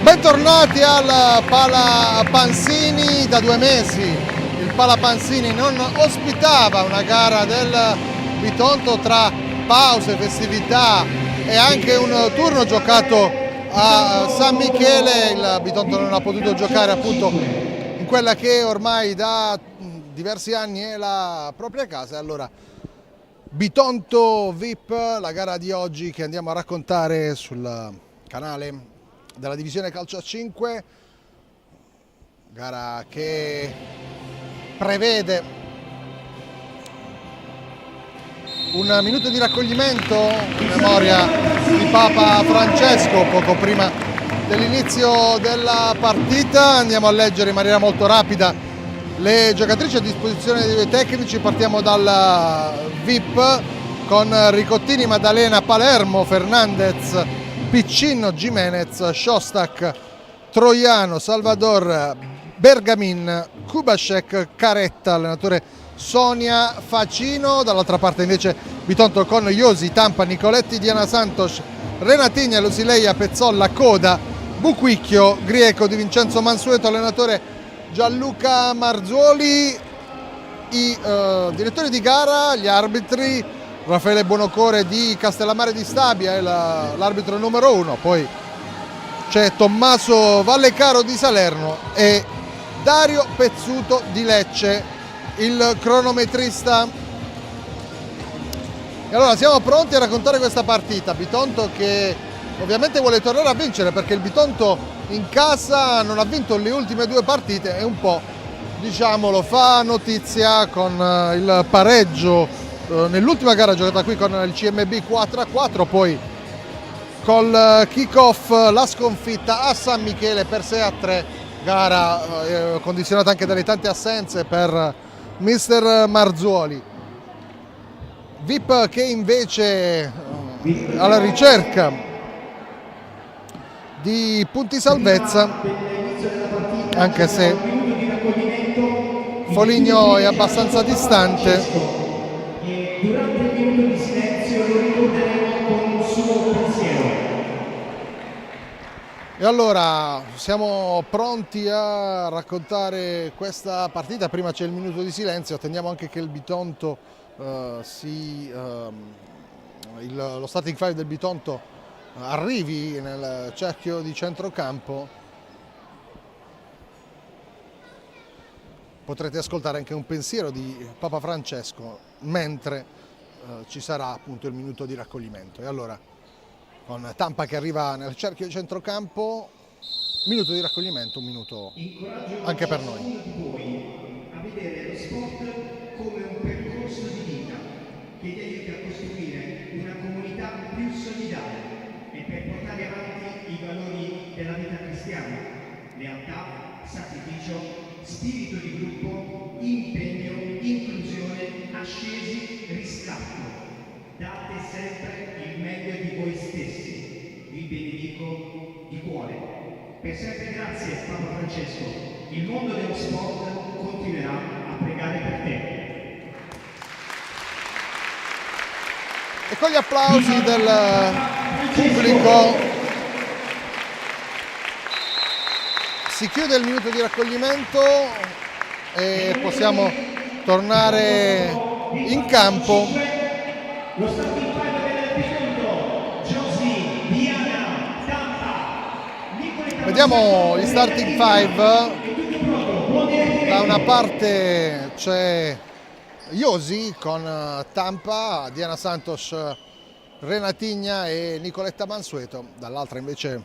Bentornati al Pala Panzini. Da 2 mesi il Pala Panzini non ospitava una gara del Bitonto tra pause, festività e anche un turno giocato a San Michele. Il Bitonto non ha potuto giocare appunto in quella che ormai da diversi anni è la propria casa. Allora, Bitonto VIP, la gara di oggi che andiamo a raccontare sul canale della divisione calcio a 5, gara che prevede un minuto di raccoglimento in memoria di Papa Francesco poco prima dell'inizio della partita. Andiamo a leggere in maniera molto rapida le giocatrici a disposizione dei tecnici. Partiamo dal VIP con Ricottini, Maddalena, Palermo, Fernandez, Piccino, Gimenez, Shostak, Troiano, Salvador, Bergamin, Kubasek, Caretta, allenatore Sonia Facino. Dall'altra parte invece Bitonto con Iosi, Tampa, Nicoletti, Diana Santos, Renatigna, Lusileia, Pezzolla, Coda, Buquicchio, Grieco, Di Vincenzo Mansueto, allenatore Gianluca Marzuoli. I direttori di gara, gli arbitri: Raffaele Buonocore di Castellammare di Stabia è l'arbitro numero 1, poi c'è Tommaso Vallecaro di Salerno e Dario Pezzuto di Lecce, il cronometrista. E allora siamo pronti a raccontare questa partita. Bitonto che ovviamente vuole tornare a vincere, perché il Bitonto in casa non ha vinto le ultime 2 partite e un po', diciamolo, fa notizia con il pareggio nell'ultima gara giocata qui con il CMB 4-4, poi col kick-off la sconfitta a San Michele per 6-3, gara condizionata anche dalle tante assenze per mister Marzuoli. VIP che invece alla ricerca di punti salvezza, anche se Foligno è abbastanza distante. Durante il minuto di silenzio lo ricorderemo con un suo pensiero. E allora siamo pronti a raccontare questa partita. Prima c'è il minuto di silenzio, attendiamo anche che il Bitonto lo starting five del Bitonto arrivi nel cerchio di centrocampo. Potrete ascoltare anche un pensiero di Papa Francesco mentre ci sarà appunto il minuto di raccoglimento. E allora, con Tampa che arriva nel cerchio di centrocampo, minuto di raccoglimento, un minuto anche per noi. Di voi a vedere lo sport come un percorso di vita che vi aiuta a costruire una comunità più solidale e per portare avanti i valori della vita cristiana: lealtà, sacrificio, spirito di gruppo, impegno, inclusione, ascesi, riscatto. Date sempre il meglio di voi stessi. Vi benedico di cuore. Per sempre grazie, Papa Francesco. Il mondo dello sport continuerà a pregare per te. E con gli applausi del pubblico si chiude il minuto di raccoglimento e possiamo tornare in campo. Lo starting five del Bitonto: Josie, Diana, Tampa, Nicoletta. Vediamo gli starting five. Da una parte c'è Iosi con Tampa, Diana Santos, Renatigna e Nicoletta Mansueto. Dall'altra invece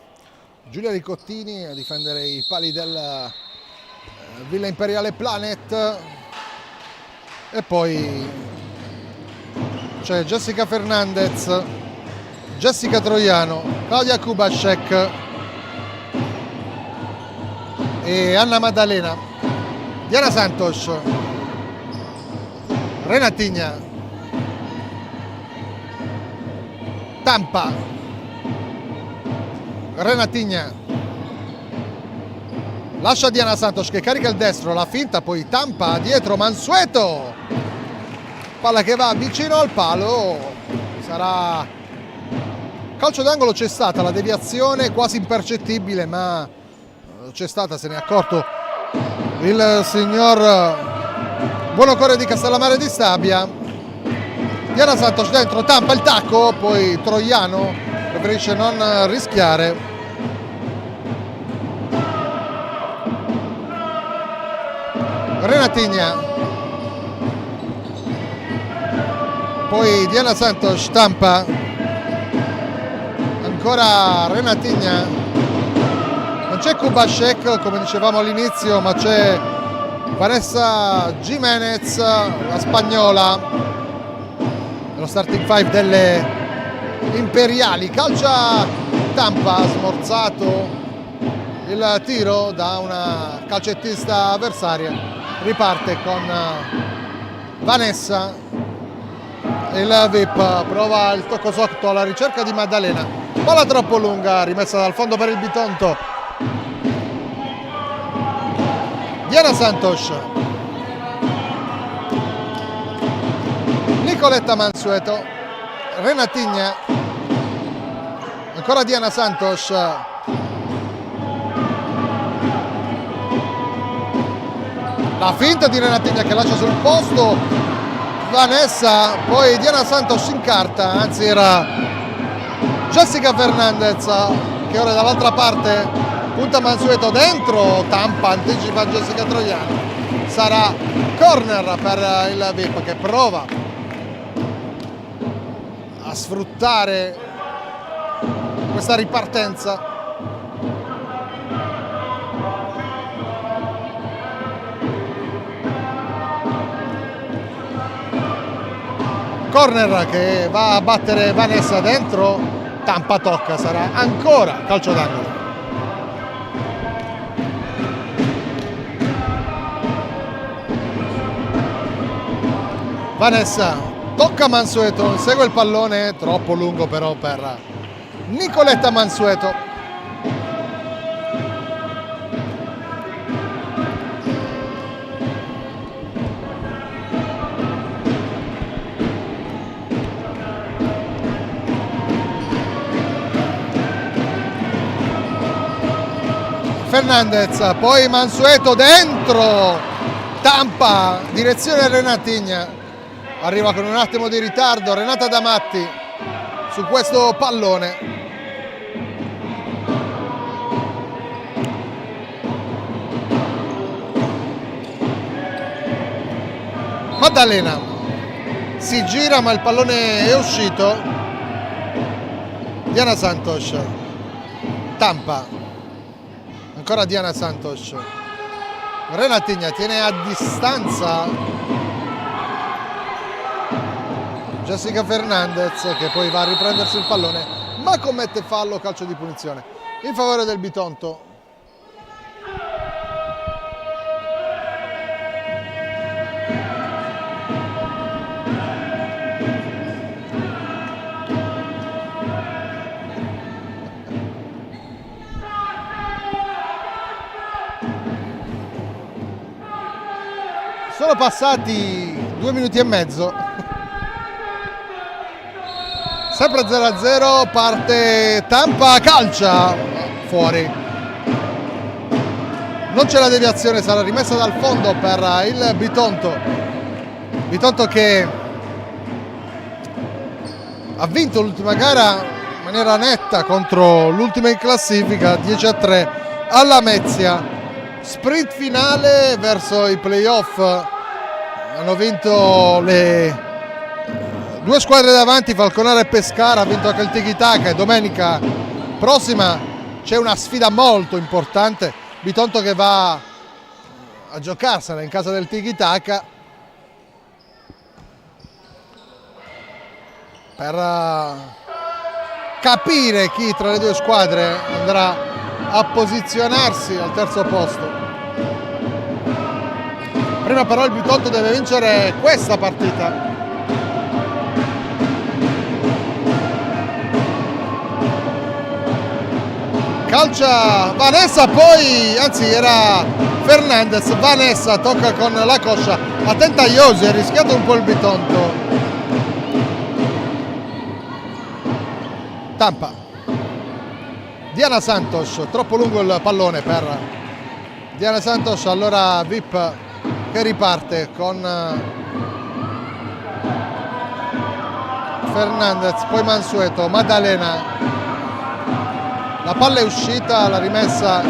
Giulia Ricottini a difendere i pali del Villa Imperiale Planet. E poi c'è Jessica Fernandez, Jessica Troiano, Claudia Kubasek e Anna Maddalena. Diana Santos, Renatigna, Tampa, Renatigna, lascia Diana Santos che carica il destro, la finta, poi Tampa dietro, Mansueto, palla che va vicino al palo, sarà Calcio d'angolo, c'è stata la deviazione quasi impercettibile, ma c'è stata, se ne è accorto il signor Buonocore di Castellammare di Stabia. Diana Santos dentro, tampa il tacco, poi Troiano preferisce non rischiare. Renatigna, poi Diana Santos tampa, ancora Renatigna. Non c'è Kubashek come dicevamo all'inizio, ma c'è Vanessa Jimenez, la spagnola, nello starting five delle imperiali. Calcia Tampa, smorzato il tiro da una calcettista avversaria, riparte con Vanessa. Il VIP prova il tocco sotto alla ricerca di Maddalena, palla troppo lunga, rimessa dal fondo per il Bitonto. Diana Santos, Nicoletta Mansueto, Renatigna, ancora Diana Santos, la finta di Renatigna che lascia sul posto Vanessa, poi Diana Santos in carta, anzi era Jessica Fernandez che ora è dall'altra parte. Punta Mansueto dentro, tampa, anticipa Jessica Troiano. Sarà corner per il VIP che prova a sfruttare questa ripartenza. Corner che va a battere Vanessa dentro, tampa, tocca, sarà ancora calcio d'angolo. Vanessa tocca Mansueto, segue il pallone, troppo lungo però per Nicoletta Mansueto. Fernandez, poi Mansueto dentro, tampa, direzione Renatigna. Arriva con un attimo di ritardo Renata Damatti su questo pallone. Maddalena si gira ma il pallone è uscito. Diana Santos, tampa, ancora Diana Santos. Renatigna tiene a distanza Jessica Fernandez che poi va a riprendersi il pallone ma commette fallo, calcio di punizione in favore del Bitonto. Sono passati 2 minuti e mezzo. Sempre 0-0, parte Tampa, calcia fuori. Non c'è la deviazione, sarà rimessa dal fondo per il Bitonto. Bitonto che ha vinto l'ultima gara in maniera netta contro l'ultima in classifica, 10-3 alla Mezia. Sprint finale verso i playoff. Hanno vinto le due squadre davanti, Falconara e Pescara, ha vinto anche il Tiki-Taka e domenica prossima c'è una sfida molto importante. Bitonto che va a giocarsela in casa del Tiki-Taka per capire chi tra le due squadre andrà a posizionarsi al terzo posto. Prima però il Bitonto deve vincere questa partita. Calcia Vanessa, poi anzi era Fernandez, Vanessa tocca con la coscia, attenta Iosi, ha rischiato un po' il Bitonto. Tampa. Diana Santos, troppo lungo il pallone per Diana Santos, allora VIP che riparte con Fernandez, poi Mansueto, Maddalena, la palla è uscita, la rimessa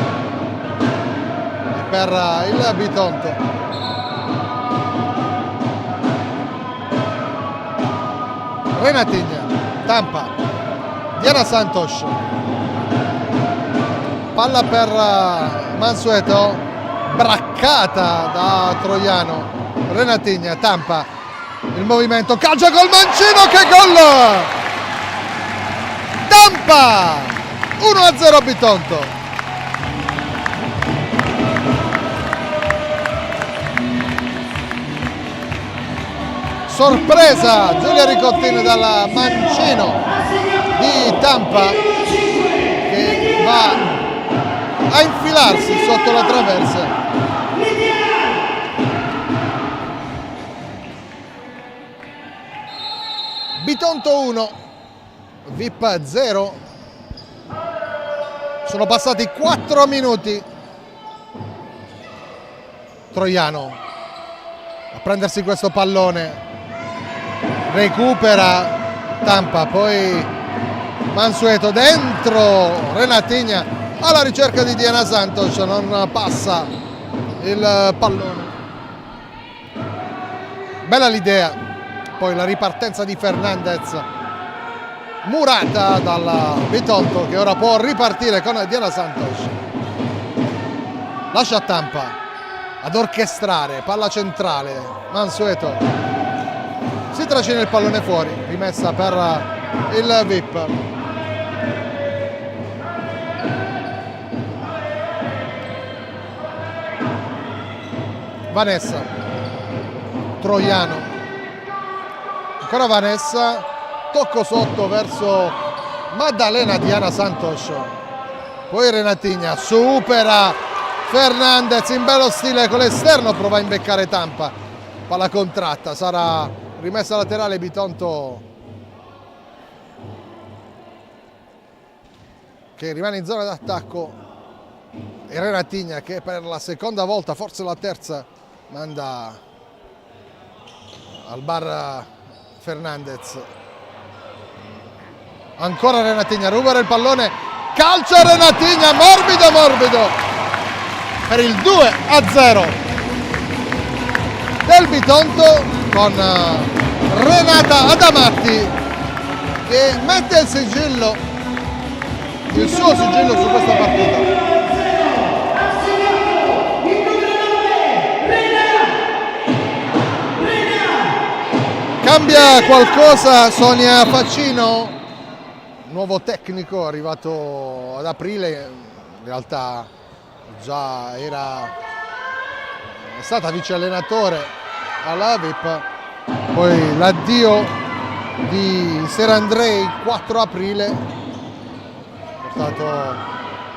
per il Bitonto. Renatigna, Tampa, Diana Santos, palla per Mansueto, braccata da Troiano. Renatigna, Tampa, il movimento, calcio col mancino, che gol! Tampa 1-0 Bitonto. Sorpresa Giulia Ricottini dal mancino di Tampa, che va a infilarsi sotto la traversa. Bitonto 1, VIP 0. Sono passati 4 minuti. Troiano a prendersi questo pallone, recupera Tampa, poi Mansueto dentro, Renatigna alla ricerca di Diana Santos, non passa il pallone. Bella l'idea, poi la ripartenza di Fernandez, murata dal Bitonto, che ora può ripartire con Diana Santos. Lascia Tampa ad orchestrare, palla centrale, Mansueto si trascina il pallone fuori, rimessa per il VIP. Vanessa, Troiano, ancora Vanessa, tocco sotto verso Maddalena, Diana Santos, poi Renatigna, supera Fernandez in bello stile con l'esterno, prova a imbeccare Tampa, palla contratta, sarà rimessa laterale. Bitonto che rimane in zona d'attacco e Renatigna che per la seconda volta, forse la terza, manda al bar Fernandez. Ancora Renatigna, recupera il pallone, calcio Renatigna, morbido per il 2-0 del Bitonto, con Renata Adamatti che mette il suo sigillo su questa partita. Cambia qualcosa Sonia Faccino, nuovo tecnico arrivato ad aprile, in realtà già è stata vice allenatore alla VIP, poi l'addio di Serandrei il 4 aprile, ha portato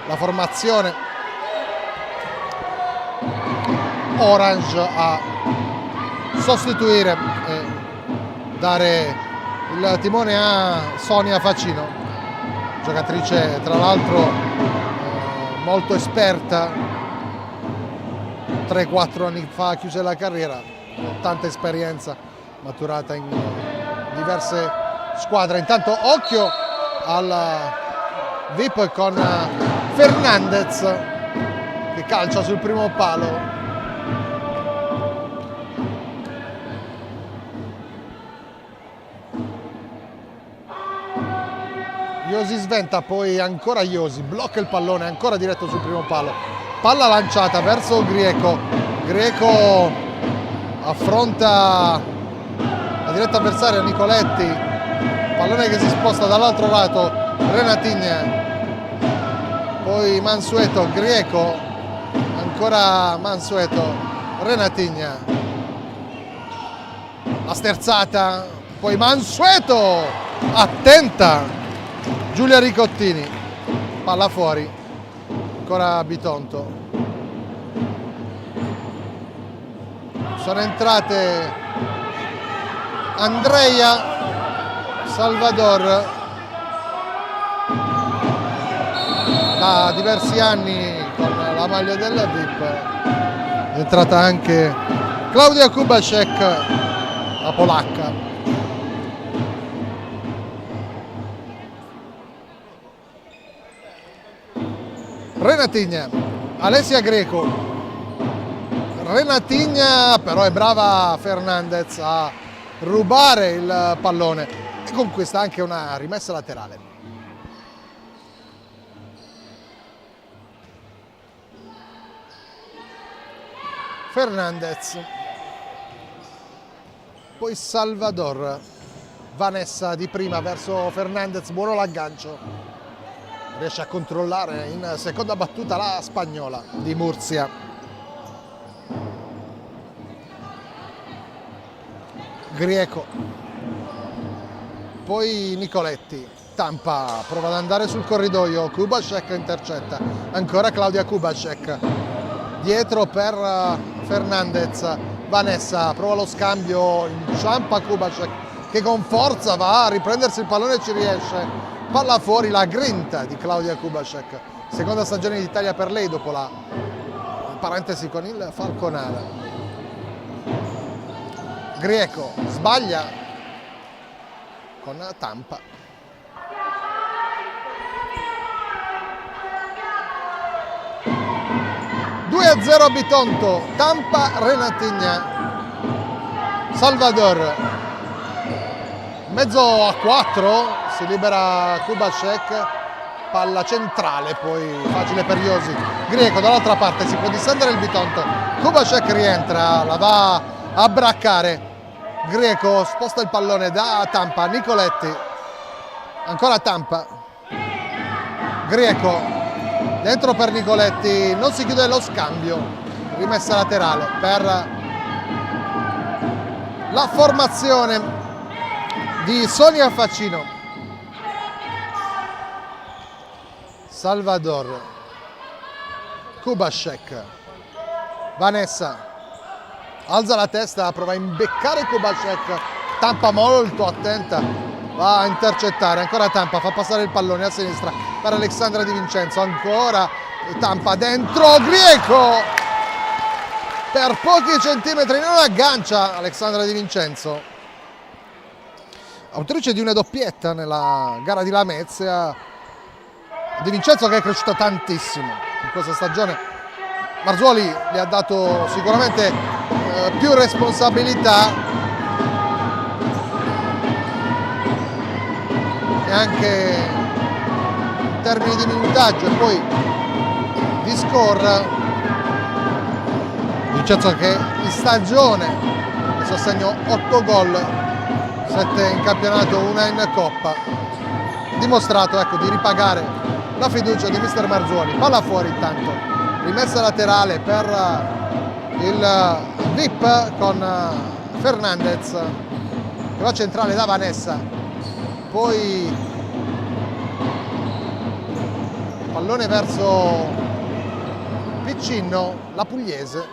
la formazione Orange a sostituire e dare il timone a Sonia Faccino, giocatrice tra l'altro molto esperta. 3-4 anni fa chiuse la carriera, con tanta esperienza maturata in diverse squadre. Intanto occhio al VIP con Fernandez che calcia sul primo palo. Iosi sventa, poi ancora Iosi, blocca il pallone, ancora diretto sul primo palo. Palla lanciata verso Grieco, Grieco affronta la diretta avversaria Nicoletti, pallone che si sposta dall'altro lato, Renatigna, poi Mansueto, Grieco, ancora Mansueto, Renatigna, la sterzata, poi Mansueto, attenta Giulia Ricottini, palla fuori. Ancora Bitonto, sono entrate Andrea, Salvador da diversi anni con la maglia del VIP. È entrata anche Klaudia Kubaszek, la polacca. Renatigna, Alessia Greco. Renatigna però è brava Fernandez a rubare il pallone e conquista anche una rimessa laterale. Fernandez, poi Salvador, Vanessa di prima verso Fernandez, buono l'aggancio, riesce a controllare in seconda battuta la spagnola di Murcia. Grieco, poi Nicoletti, Tampa prova ad andare sul corridoio, Kubaszek intercetta, ancora Klaudia Kubaszek, dietro per Fernandez, Vanessa prova lo scambio, inciampa Kubaszek che con forza va a riprendersi il pallone e ci riesce, palla fuori, la grinta di Klaudia Kubaszek, seconda stagione d'Italia per lei dopo la parentesi con il Falconara. Grieco sbaglia con Tampa. a Bitonto, Tampa Renatigna. Salvador, mezzo a 4, si libera Kubaszek, palla centrale, poi facile per Josi. Grieco dall'altra parte, si può distendere il Bitonto, Kubaszek rientra, la va a braccare. Grieco sposta il pallone da Tampa, Nicoletti, ancora Tampa, Grieco, dentro per Nicoletti, non si chiude lo scambio, rimessa laterale per la formazione di Sonia Faccino. Salvador, Kubaszek, Vanessa, alza la testa, prova a imbeccare Kubaszek, Tampa molto attenta, va a intercettare, ancora Tampa, fa passare il pallone a sinistra per Alexandra Di Vincenzo, ancora Tampa dentro, Grieco per pochi centimetri, non aggancia Alexandra Di Vincenzo, autrice di una doppietta nella gara di Lamezia. Di Vincenzo che è cresciuta tantissimo in questa stagione, Marzoli le ha dato sicuramente più responsabilità e anche in termini di minutaggio e poi di score. Vincenzo che in stagione il sostegno 8 gol, 7 in campionato, 1 in Coppa, dimostrato, ecco, di ripagare la fiducia di mister Marzoli. Palla fuori intanto, rimessa laterale per il VIP con Fernandez che va centrale da Vanessa, poi pallone verso Piccinno, la pugliese,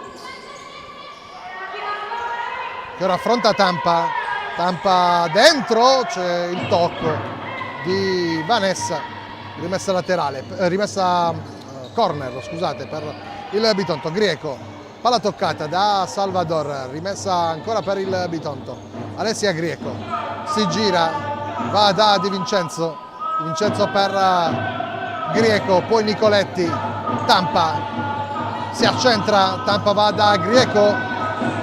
che ora affronta Tampa. Tampa dentro, c'è il tocco di Vanessa, rimessa laterale, rimessa corner, scusate, per il Bitonto. Grieco, palla toccata da Salvador, rimessa ancora per il Bitonto. Alessia Grieco si gira, va da Di Vincenzo, Di Vincenzo per Grieco, poi Nicoletti, Tampa si accentra, Tampa va da Grieco,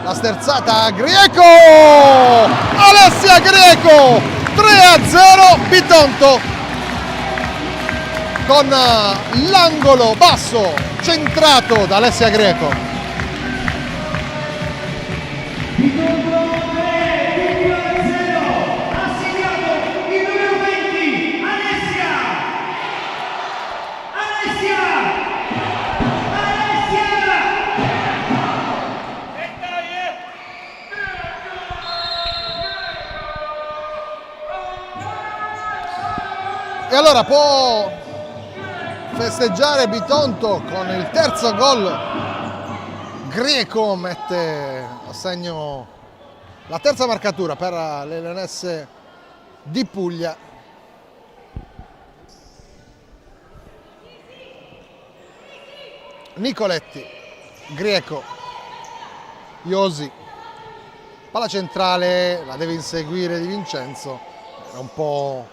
la sterzata, Grieco, Alessia Grieco, 3-0 Bitonto con l'angolo basso centrato da Alessia Grieco. E allora può festeggiare Bitonto con il terzo gol. Grieco mette a segno la terza marcatura per le leonesse di Puglia. Nicoletti, Greco, Iosi, palla centrale, la deve inseguire Di Vincenzo, è un po'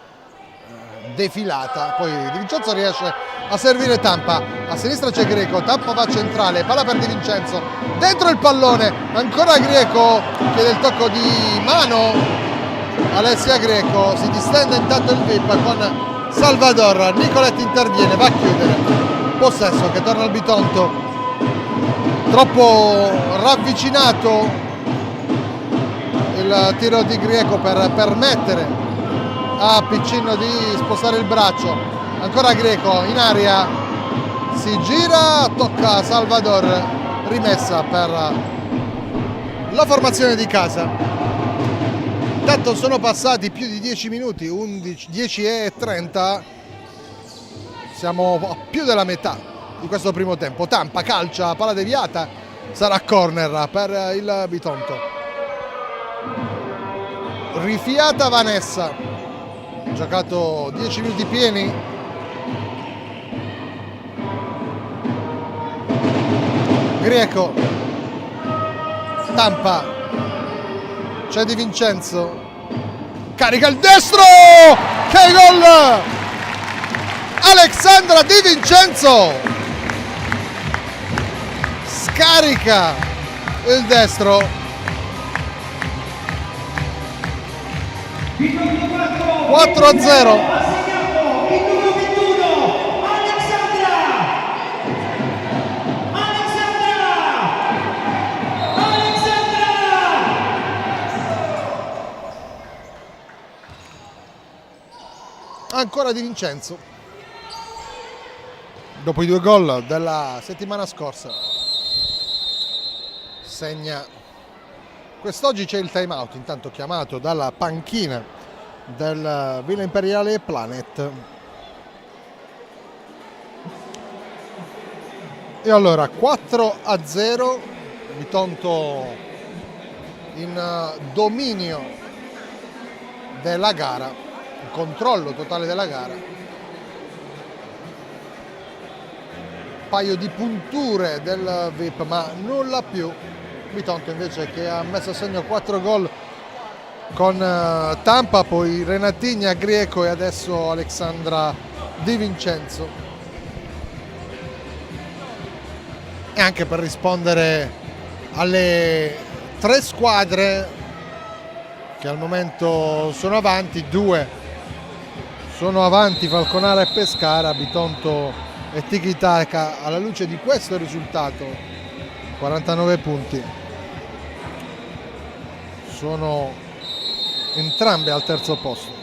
defilata, poi Di Vincenzo riesce a servire Tampa, a sinistra c'è Greco, Tampa va centrale, palla per Di Vincenzo, dentro il pallone, ancora Greco, chiede il tocco di mano, Alessia Greco, si distende intanto il VIP con Salvador, Nicoletti interviene, va a chiudere, possesso che torna al Bitonto, troppo ravvicinato il tiro di Greco per permettere a Piccino di spostare il braccio, ancora Greco in aria, si gira, tocca Salvador, rimessa per la formazione di casa. Intanto sono passati più di 10 minuti, 10:30, siamo a più della metà di questo primo tempo. Tampa calcia, palla deviata, sarà corner per il Bitonto. Rifiata Vanessa, giocato 10 minuti pieni, Greco, Tampa, c'è Di Vincenzo, carica il destro, che gol! Alexandra Di Vincenzo scarica il destro, 4-0. Il numero 21, Alexandra! Ancora Di Vincenzo, dopo i 2 gol della settimana scorsa, segna. Quest'oggi c'è il time out, intanto chiamato dalla panchina del Villa Imperiale Planet. E allora 4-0, Bitonto in dominio della gara, il controllo totale della gara, paio di punture del VIP ma nulla più. Bitonto invece che ha messo a segno 4 gol con Tampa, poi Renatigna, Greco e adesso Alexandra Di Vincenzo. E anche per rispondere alle 3 squadre che al momento sono avanti, 2 sono avanti, Falconara e Pescara, Bitonto e Tiki-Taka, alla luce di questo risultato 49 punti, sono entrambe al terzo posto.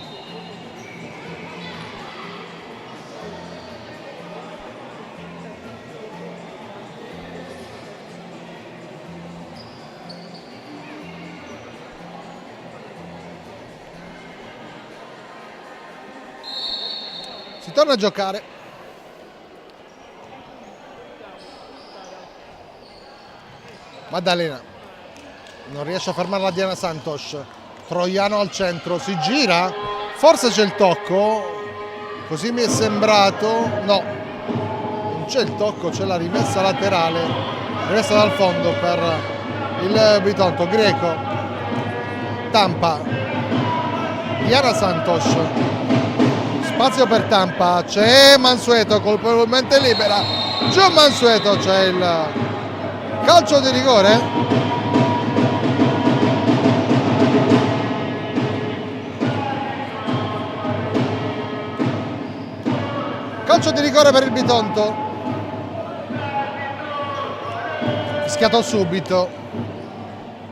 Si torna a giocare. Maddalena non riesce a fermarla Diana Santos, Troiano al centro, si gira, forse c'è il tocco, così mi è sembrato, no, non c'è il tocco, c'è la rimessa laterale, rimessa dal fondo per il Bitonto. Greco, Tampa, Diana Santos, spazio per Tampa, c'è Mansueto colpevolmente libera, giù Mansueto, c'è il calcio di rigore. Calcio di rigore per il Bitonto, fischiato subito.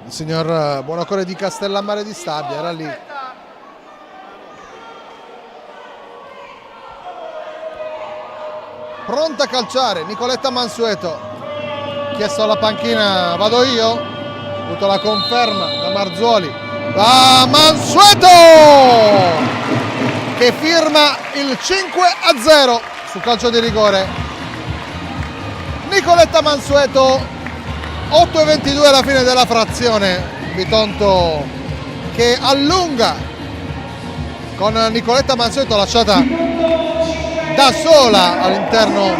Il signor Buonocore di Castellammare di Stabia era lì. Pronta a calciare Nicoletta Mansueto, chiesto alla panchina, vado io, ho avuto la conferma da Marzuoli, va Mansueto che firma il 5-0 sul calcio di rigore. Nicoletta Mansueto, 8:22 alla fine della frazione, Bitonto che allunga con Nicoletta Mansueto lasciata da sola all'interno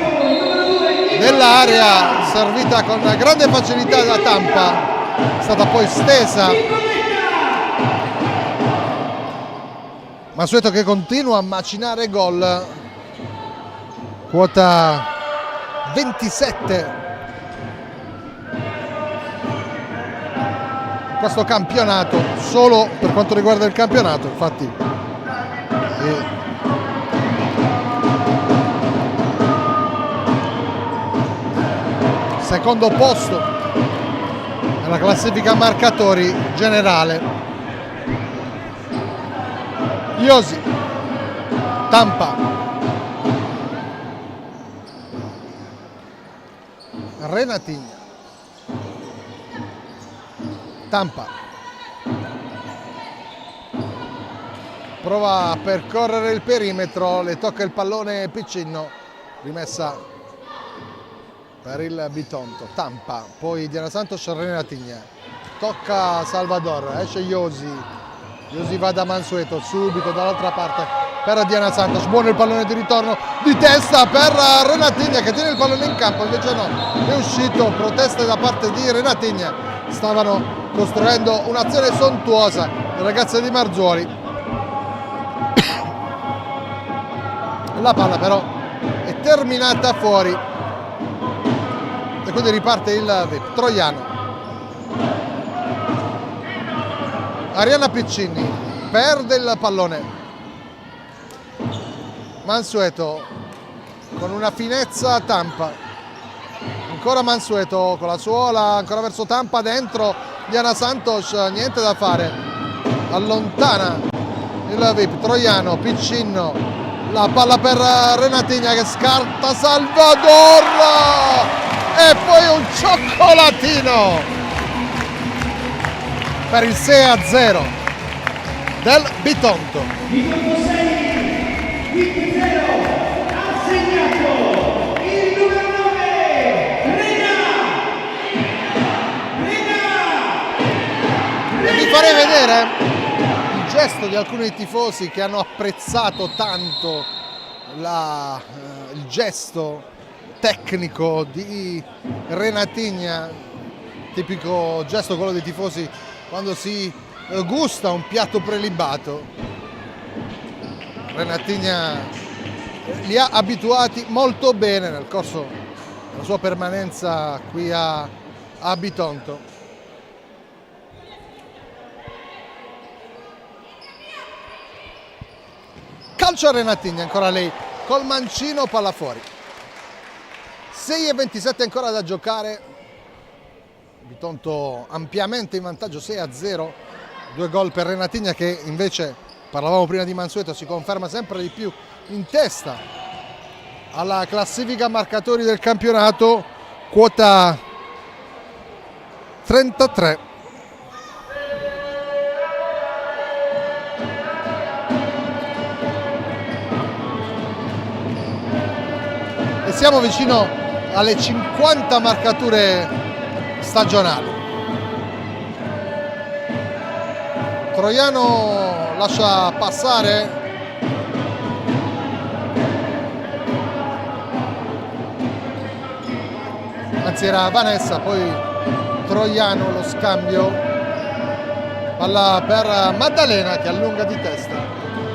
dell'area, servita con grande facilità da Tampa, è stata poi stesa. Mansueto che continua a macinare gol, quota 27 in questo campionato, solo per quanto riguarda il campionato, infatti. Secondo posto nella classifica marcatori generale. Josi, Tampa, Renatigna, Tampa, prova a percorrere il perimetro, le tocca il pallone Piccinno, rimessa per il Bitonto. Tampa, poi Diana Santos, Renatigna, tocca Salvador, esce Josi va da Mansueto, subito dall'altra parte per Diana Santos, buono il pallone di ritorno di testa per Renatigna che tiene il pallone in campo, invece no, è uscito, proteste da parte di Renatigna, stavano costruendo un'azione sontuosa le ragazze di Marzoli. La palla però è terminata fuori e quindi riparte il VIP. Troiano, Arianna Piccini perde il pallone, Mansueto con una finezza Tampa, ancora Mansueto con la suola ancora verso Tampa, dentro Diana Santos, niente da fare, allontana il VIP. Troiano, Piccinno, la palla per Renatigna che scarta Salvador e poi un cioccolatino per il 6-0 del Bitonto. Minuto 6, VIP 0, ha segnato il numero 9, E vi farei vedere il gesto di alcuni tifosi che hanno apprezzato tanto il gesto tecnico di Renatigna, tipico gesto quello dei tifosi quando si gusta un piatto prelibato. Renatigna li ha abituati molto bene nel corso della sua permanenza qui a Bitonto. Calcio a Renatigna, ancora lei col mancino, palla fuori. 6:27 ancora da giocare. Bitonto ampiamente in vantaggio, 6-0, 2 gol per Renatigna che invece, parlavamo prima di Mansueto, si conferma sempre di più in testa alla classifica marcatori del campionato, quota 33. E siamo vicino alle 50 marcature stagionali. Troiano lascia passare, anzi era Vanessa, poi Troiano lo scambio, palla per Maddalena che allunga di testa,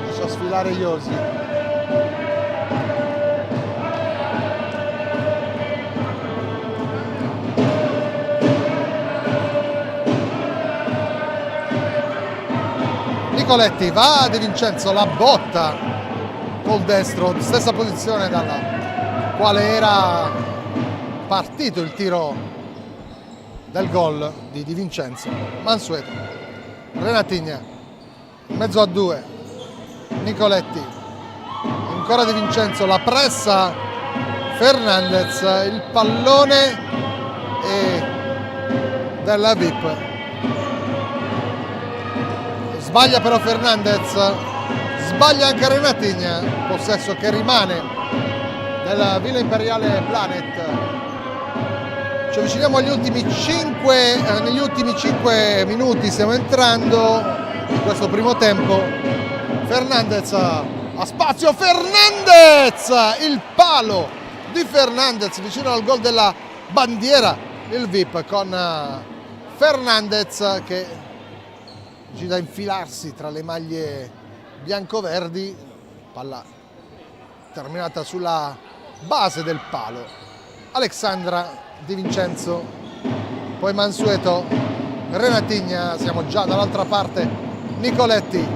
lascia sfilare Josi. Nicoletti va De Vincenzo, la botta col destro, stessa posizione dalla quale era partito il tiro del gol di Di Vincenzo. Mansueto, Renatigna, mezzo a 2, Nicoletti, ancora Di Vincenzo, la pressa Fernandez, il pallone della VIP. Sbaglia però Fernandez, sbaglia anche Renatigna, possesso che rimane della Villa Imperiale Planet. Ci avviciniamo agli ultimi 5, negli ultimi 5 minuti stiamo entrando in questo primo tempo. Fernandez a spazio, Fernandez, il palo Di Fernandez vicino al gol della bandiera, il VIP con Fernandez che riuscita a infilarsi tra le maglie biancoverdi, palla terminata sulla base del palo. Alexandra Di Vincenzo, poi Mansueto, Renatigna, siamo già dall'altra parte, Nicoletti,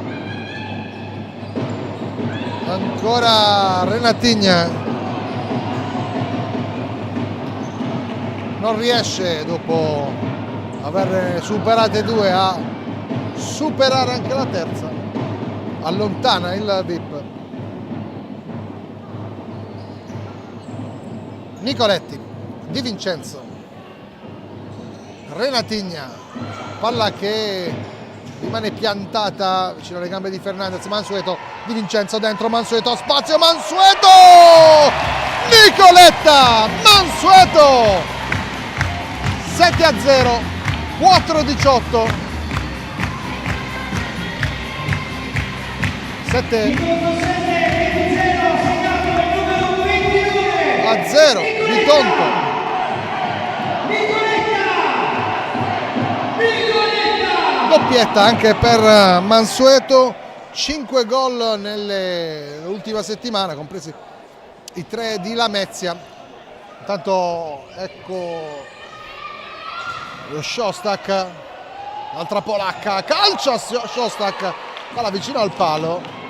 ancora Renatigna, non riesce dopo aver superate due a superare anche la terza, allontana il VIP. Nicoletti, Di Vincenzo, Renatigna, palla che rimane piantata vicino alle gambe di Fernandez, Mansueto, Di Vincenzo dentro, Mansueto, spazio, Mansueto! Nicoletta! Mansueto! 7-0, 4-18. 7-0, Bitonto. Doppietta anche per Mansueto, 5 gol nell'ultima settimana, compresi i 3 di Lamezia. Intanto ecco lo Szostak, l'altra polacca, calcia Szostak, palla vicino al palo.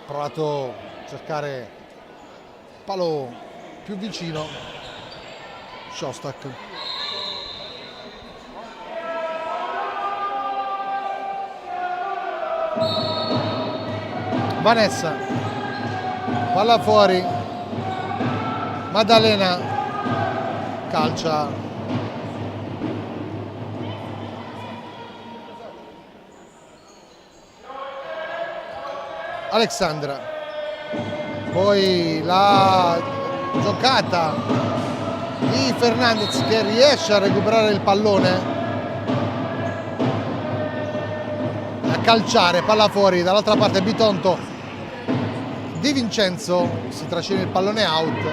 Provato a cercare palo più vicino, Szostak. Vanessa, palla fuori, Maddalena, calcia, Alexandra, poi la giocata di Fernandez che riesce a recuperare il pallone, a calciare, palla fuori, dall'altra parte Bitonto, Di Vincenzo, si trascina il pallone out,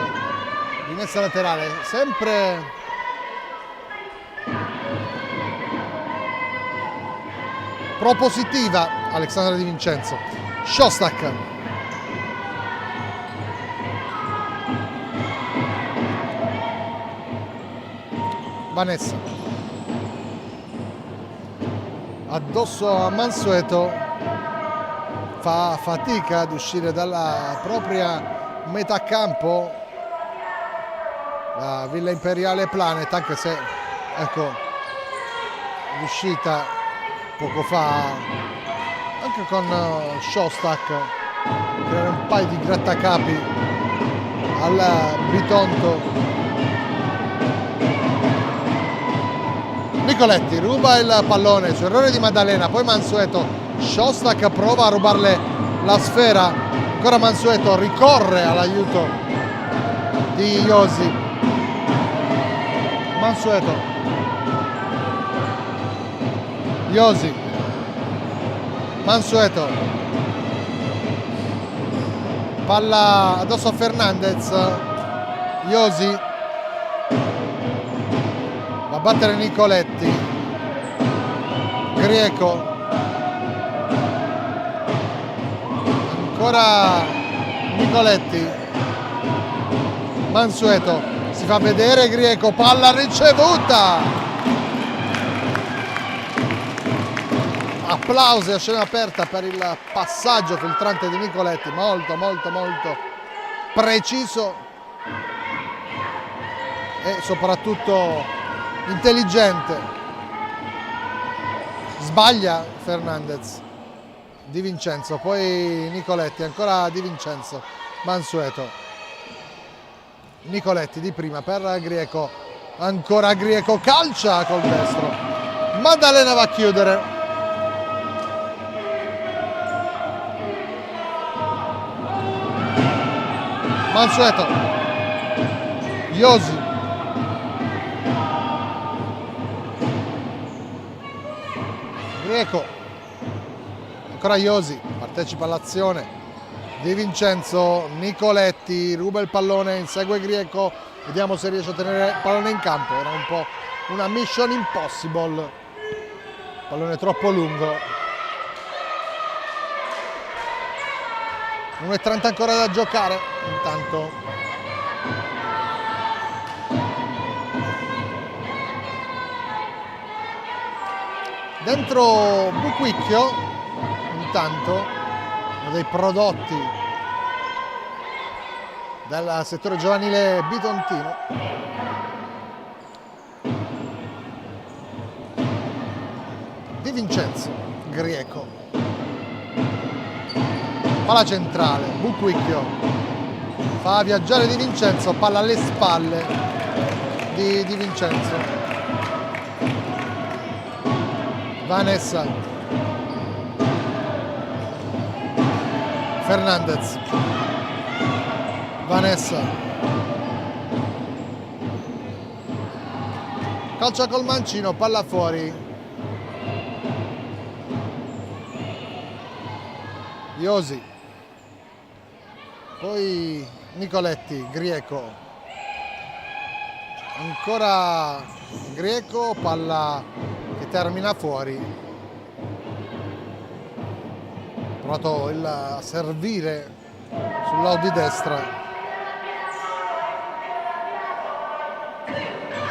rimessa laterale, sempre propositiva Alexandra Di Vincenzo. Szostak, Vanessa, addosso a Mansueto, fa fatica ad uscire dalla propria metà campo la Villa Imperiale Planet, anche se ecco l'uscita poco fa anche con Szostak, creare un paio di grattacapi al Bitonto. Nicoletti ruba il pallone su errore di Maddalena, poi Mansueto, Szostak prova a rubarle la sfera, ancora Mansueto ricorre all'aiuto di Josi. Mansueto, Josi, Mansueto, palla addosso a Fernandez, Josi va a battere Nicoletti, Grieco, ancora Nicoletti, Mansueto, si fa vedere Grieco, palla ricevuta, applausi a scena aperta per il passaggio filtrante di Nicoletti, molto preciso e soprattutto intelligente. Sbaglia Fernandez, Di Vincenzo, poi Nicoletti, ancora Di Vincenzo, Mansueto, Nicoletti di prima per Grieco, ancora Grieco, calcia col destro, Maddalena va a chiudere. Mansueto, Josi, Grieco, ancora Iosi, partecipa all'azione. Di Vincenzo, Nicoletti, ruba il pallone, insegue Grieco, vediamo se riesce a tenere il pallone in campo. Era un po' una mission impossible, pallone troppo lungo. 1:30 ancora da giocare. Intanto dentro Buquicchio, intanto uno dei prodotti del settore giovanile bitontino. Di Vincenzo, Grieco, palla centrale, Buquicchio fa viaggiare Di Vincenzo, palla alle spalle di Vincenzo. Vanessa, Fernandez, Vanessa, calcia col mancino, palla fuori. Iosi, poi Nicoletti, Grieco, ancora Grieco, palla che termina fuori. Provato a servire sul lato di destra.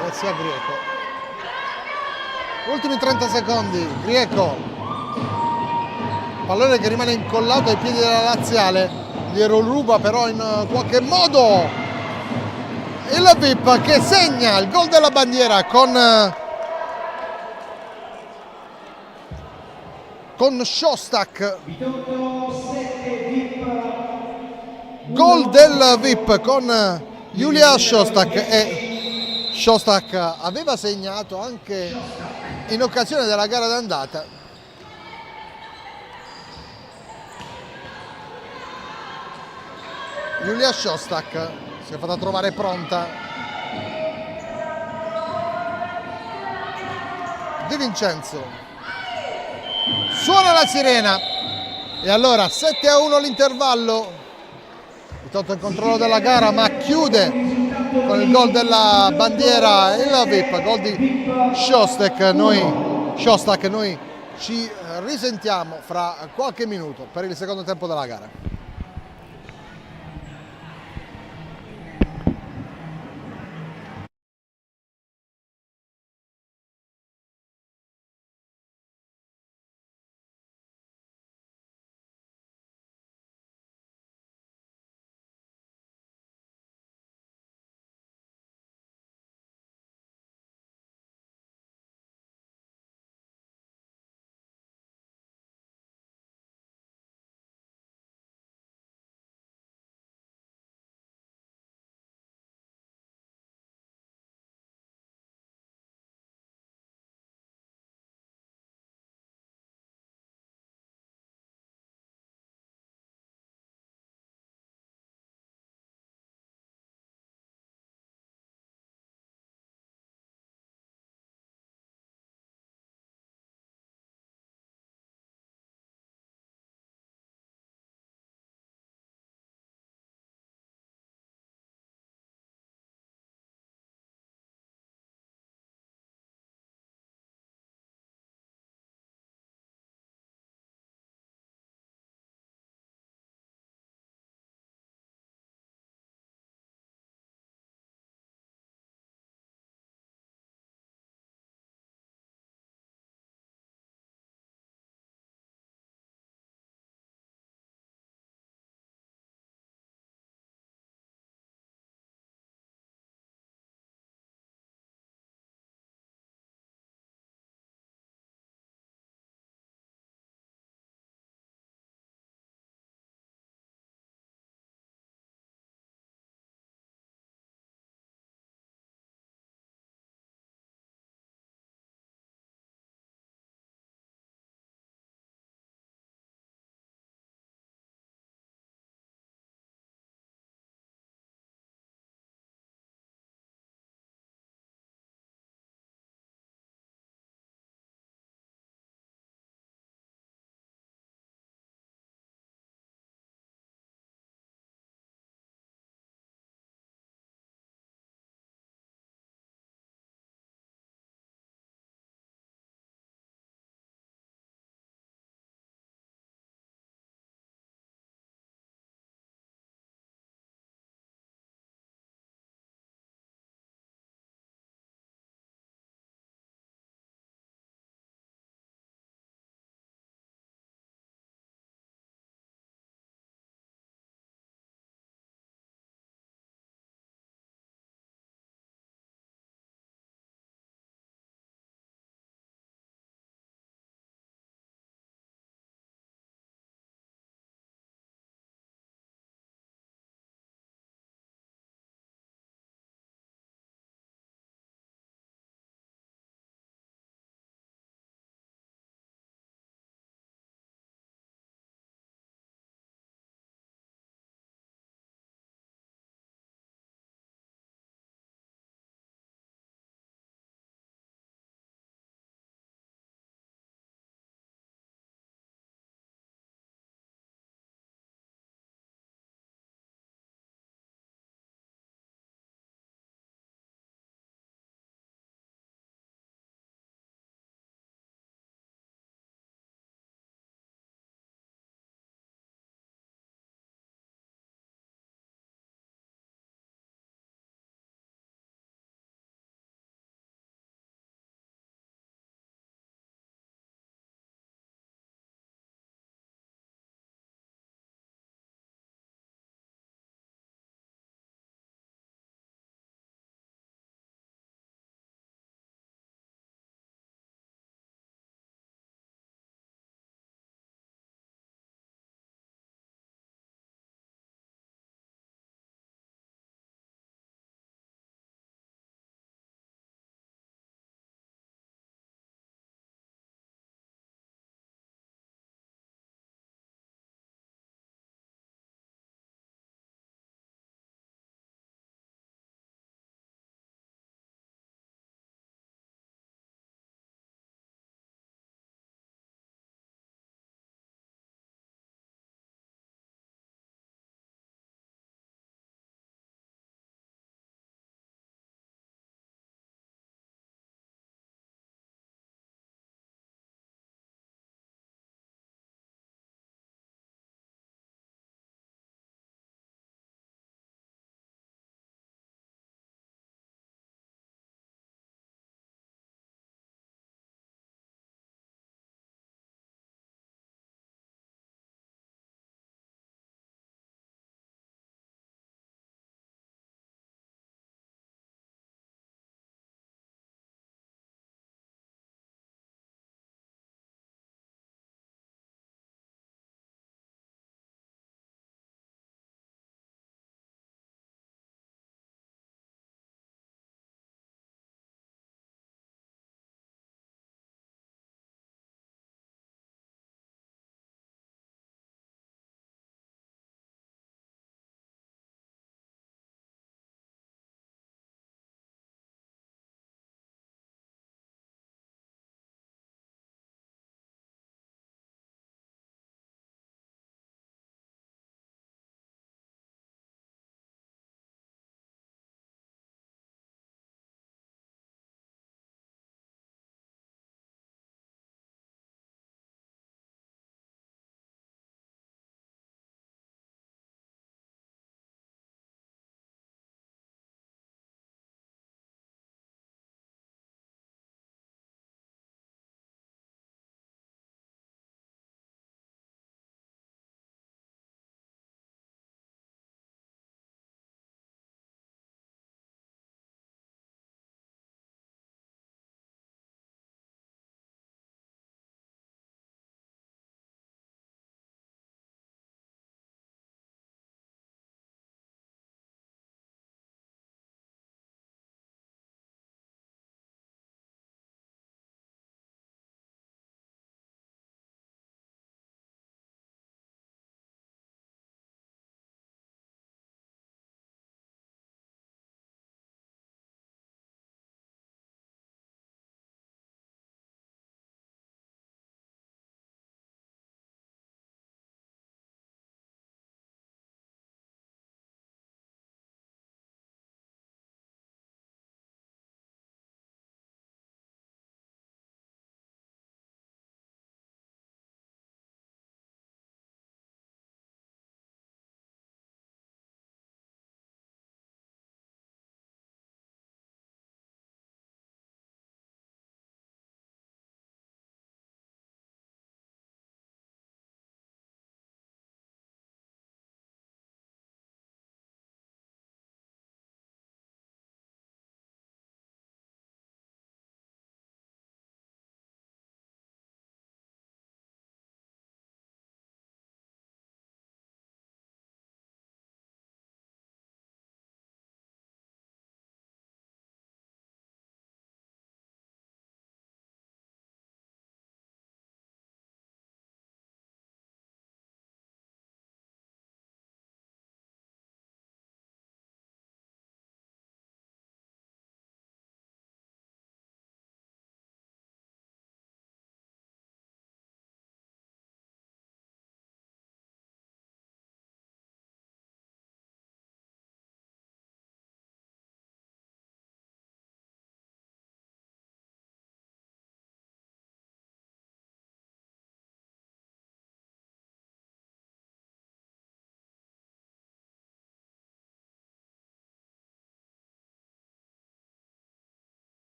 Grazie a Grieco. Ultimi 30 secondi, Grieco. Pallone che rimane incollato ai piedi della laziale. Glielo ruba però in qualche modo il VIP che segna il gol della bandiera con Szostak. Gol del VIP con Julia Szostak, e Szostak aveva segnato anche in occasione della gara d'andata. Julia Szostak si è fatta trovare pronta. Di Vincenzo, suona la sirena e allora 7-1 l'intervallo. Bitonto in controllo della gara, ma chiude con il gol della bandiera il VIP, gol di Szostak. Noi ci risentiamo fra qualche minuto per il secondo tempo della gara.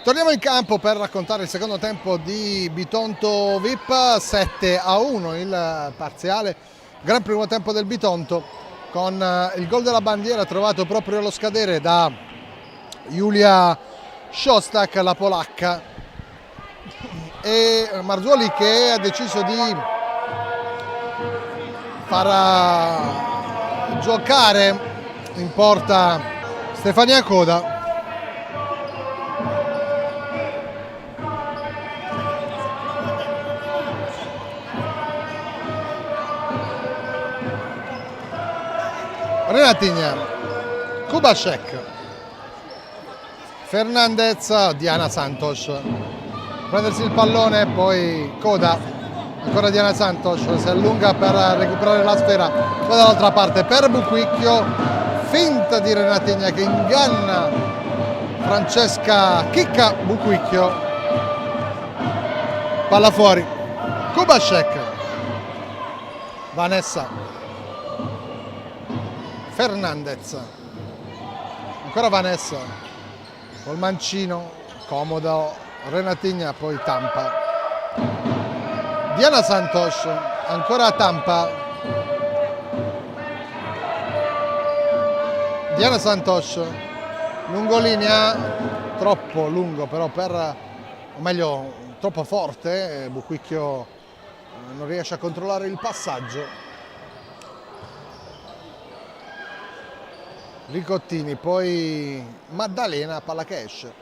Torniamo in campo per raccontare il secondo tempo di Bitonto VIP, 7-1 il parziale, gran primo tempo del Bitonto con il gol della bandiera trovato proprio allo scadere da Julia Szostak, la polacca, e Marzoli che ha deciso di far giocare in porta Stefania Coda. Renatigna, Kubaszek, Fernandez, Diana Santos, prendersi il pallone, poi Coda, ancora Diana Santos, si allunga per recuperare la sfera, poi dall'altra parte per Buquicchio, finta di Renatigna che inganna Francesca Chicca Buquicchio, palla fuori, Kubaszek, Vanessa, Fernandez, ancora Vanessa, col mancino, comodo, Renatigna, poi Tampa, Diana Santos, ancora Tampa, Diana Santos, lungolinea, troppo lungo però o meglio troppo forte, Buquicchio non riesce a controllare il passaggio. Ricottini, poi Maddalena, palla che esce,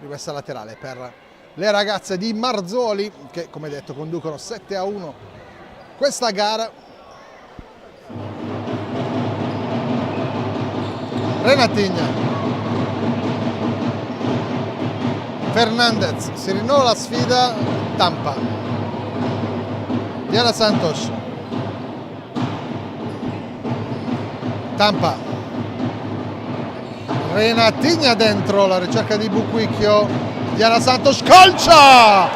rimessa laterale per le ragazze di Marzoli che, come detto, conducono 7-1 questa gara. Renatigna, Fernandez, si rinnova la sfida, Tampa, Diana Santos, Tampa, Renatigna dentro, la ricerca di Buquicchio, Diana Santos calcia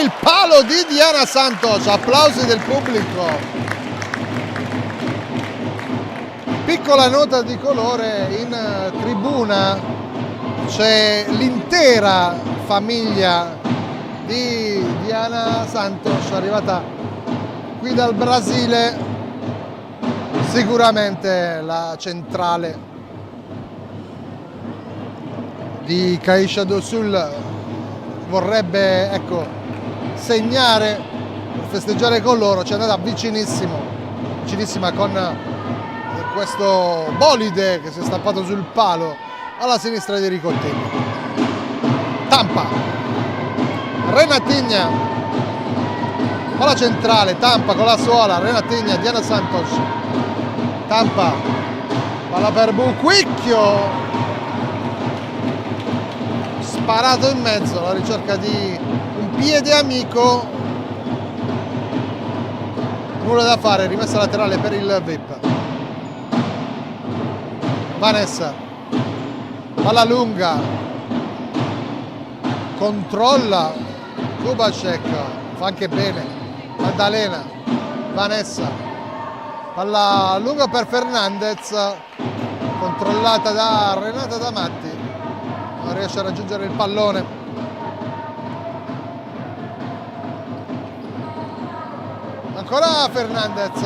il palo di Diana Santos, applausi del pubblico, piccola nota di colore, in tribuna c'è l'intera famiglia di Diana Santos, arrivata qui dal Brasile, sicuramente la centrale di Caixa do Sul vorrebbe, ecco, segnare per festeggiare con loro, ci è andata vicinissima con questo bolide che si è stampato sul palo alla sinistra di Ricottini. Tampa, Renatigna, palla centrale, Tampa con la suola, Renatigna, Diana Santos, Tampa, palla per Buquicchio, sparato in mezzo, la ricerca di un piede amico, nulla da fare, rimessa laterale per il VIP. Vanessa, palla lunga, controlla Kubaszek, fa anche bene Maddalena, Vanessa, palla lunga per Fernandez, controllata da Renata Damatti, non riesce a raggiungere il pallone. Ancora Fernandez,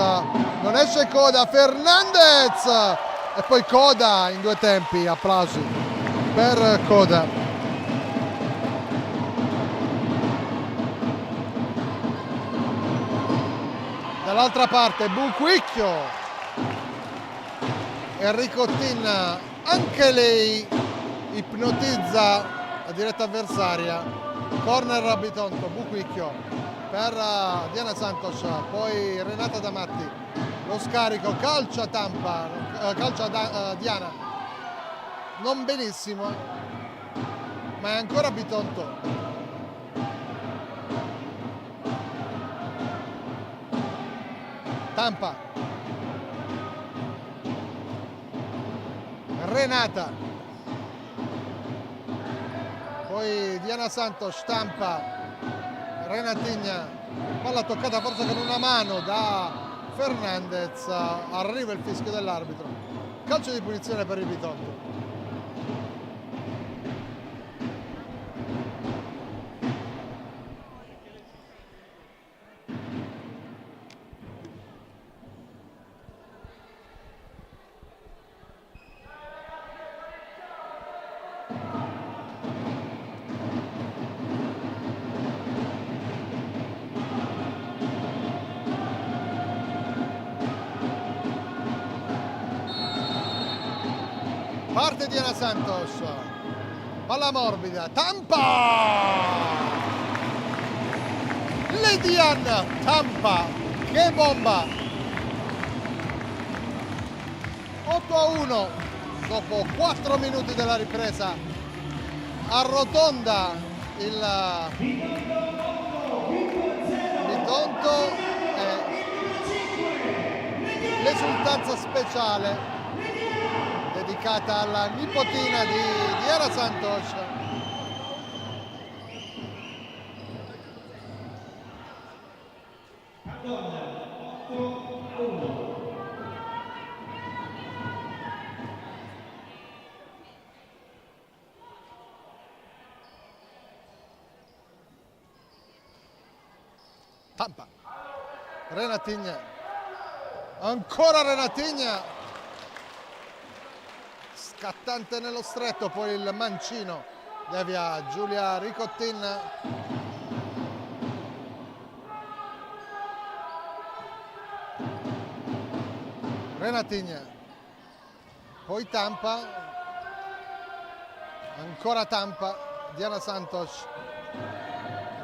non esce Coda, Fernandez e poi Coda in due tempi, applausi per Coda. Dall'altra parte Buquicchio, Enrico Tin, anche lei ipnotizza la diretta avversaria, corner a Bitonto, Buquicchio per Diana Santos, poi Renata Damatti, lo scarico, calcia Tampa, calcia Diana, non benissimo, ma è ancora Bitonto. Tampa, Renata, poi Diana Santos, Tampa, Renatigna, palla toccata forse con una mano da Fernandez, arriva il fischio dell'arbitro, calcio di punizione per il Bitonto. Parte Diana Santos, palla morbida, Tampa! Lidian Tampa, che bomba! 8-1 dopo 4 minuti della ripresa, arrotonda il Bitonto e l'esultanza speciale dedicata alla nipotina di Diana Santos. Tampa, Renatigna, ancora Renatigna, scattante nello stretto, poi il mancino devia Giulia Ricottin. Renatigna, poi Tampa, ancora Tampa, Diana Santos,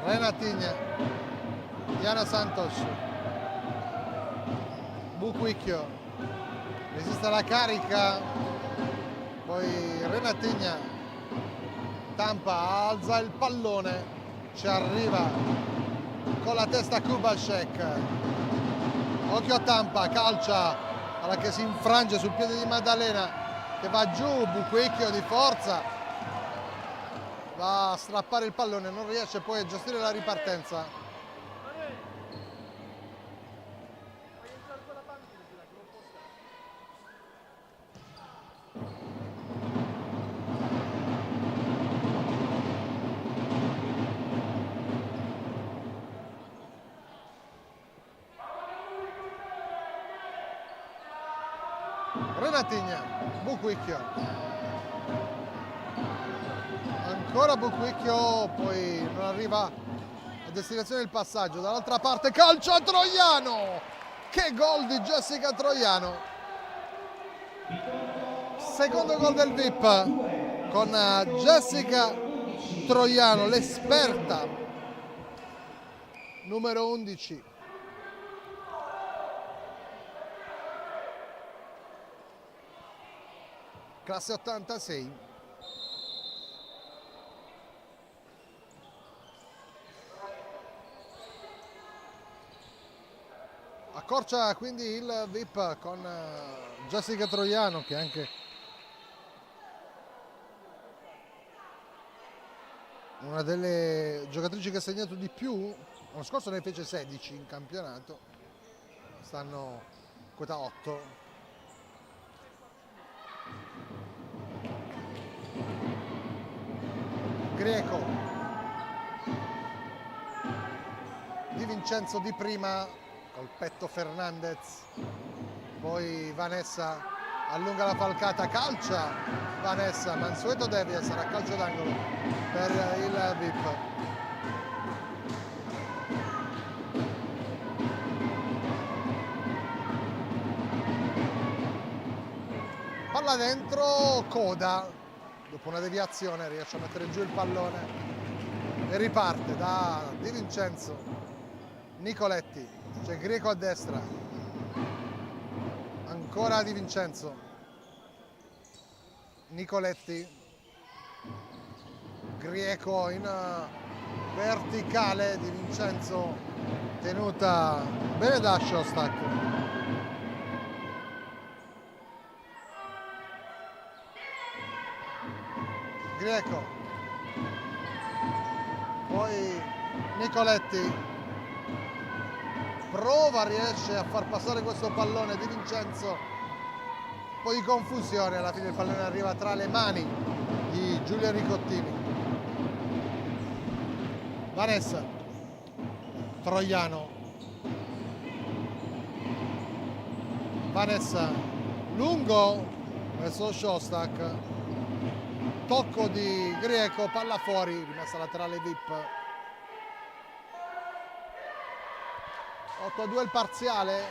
Renatigna, Diana Santos, Buquicchio, resiste alla carica, poi Renatigna, Tampa alza il pallone, ci arriva con la testa Kubashek, occhio a Tampa, calcia alla che si infrange sul piede di Maddalena, che va giù, Buquicchio di forza, va a strappare il pallone, non riesce poi a gestire la ripartenza. Renatigna, Buquicchio, ancora Buquicchio, poi non arriva a destinazione il passaggio, dall'altra parte calcio a Troiano, che gol di Jessica Troiano, secondo gol del VIP con Jessica Troiano, l'esperta numero 11. Classe 86. Accorcia quindi il VIP con Jessica Troiano, che è anche una delle giocatrici che ha segnato di più. L'anno scorso ne fece 16 in campionato, stanno quota 8. Greco, Di Vincenzo di prima, col petto Fernandez, poi Vanessa allunga la falcata, calcia Vanessa, Mansueto devia, sarà calcio d'angolo per il VIP. Palla dentro, Coda, dopo una deviazione riesce a mettere giù il pallone e riparte da Di Vincenzo, Nicoletti, c'è Greco a destra, ancora Di Vincenzo, Nicoletti, Greco in verticale, Di Vincenzo tenuta bene da Shostak. Greco, poi Nicoletti, prova, riesce a far passare questo pallone Di Vincenzo, poi di confusione, alla fine il pallone arriva tra le mani di Giulia Ricottini. Vanessa, Troiano, Vanessa, lungo verso Shostak, tocco di Greco, palla fuori, rimessa laterale VIP. 8-2 il parziale,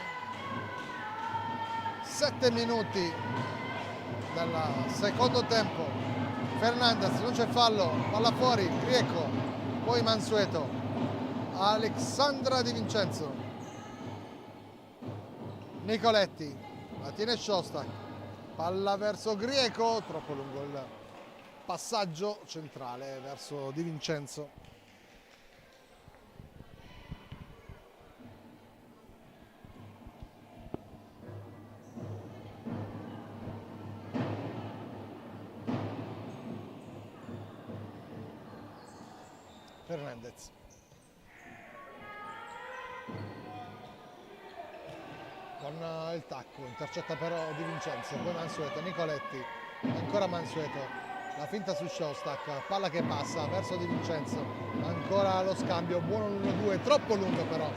7 minuti del secondo tempo. Fernandez, non c'è fallo, palla fuori, Grieco, poi Mansueto, Alexandra Di Vincenzo, Nicoletti, la tiene Shostak, palla verso Grieco, troppo lungo il passaggio centrale verso Di Vincenzo. Fernandez, con il tacco, intercetta però Di Vincenzo, poi Mansueto, Nicoletti, ancora Mansueto, la finta su Shostak, palla che passa verso Di Vincenzo, ancora lo scambio, buono l'1-2, troppo lungo però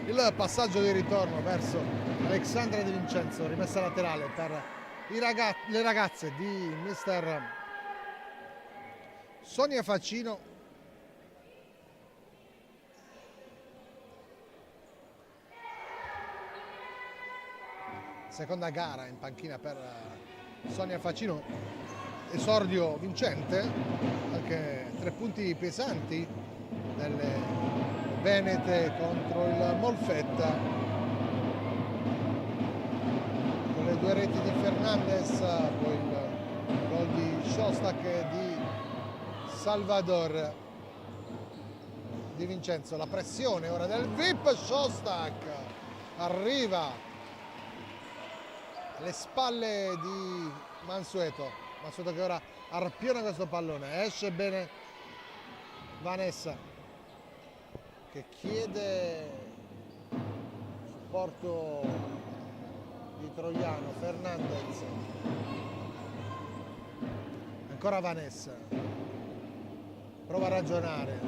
il passaggio di ritorno verso Alexandra Di Vincenzo, rimessa laterale per le ragazze di mister Sonia Faccino. Seconda gara in panchina per Sonia Faccino, esordio vincente, anche 3 punti pesanti delle venete contro il Molfetta, con le 2 reti di Fernandez, poi il gol di Shostak e di Salvador. Di Vincenzo, la pressione ora del VIP, Shostak arriva alle spalle di Mansueto che ora arpiona questo pallone, esce bene Vanessa che chiede supporto di Troiano. Fernandez, ancora Vanessa, prova a ragionare,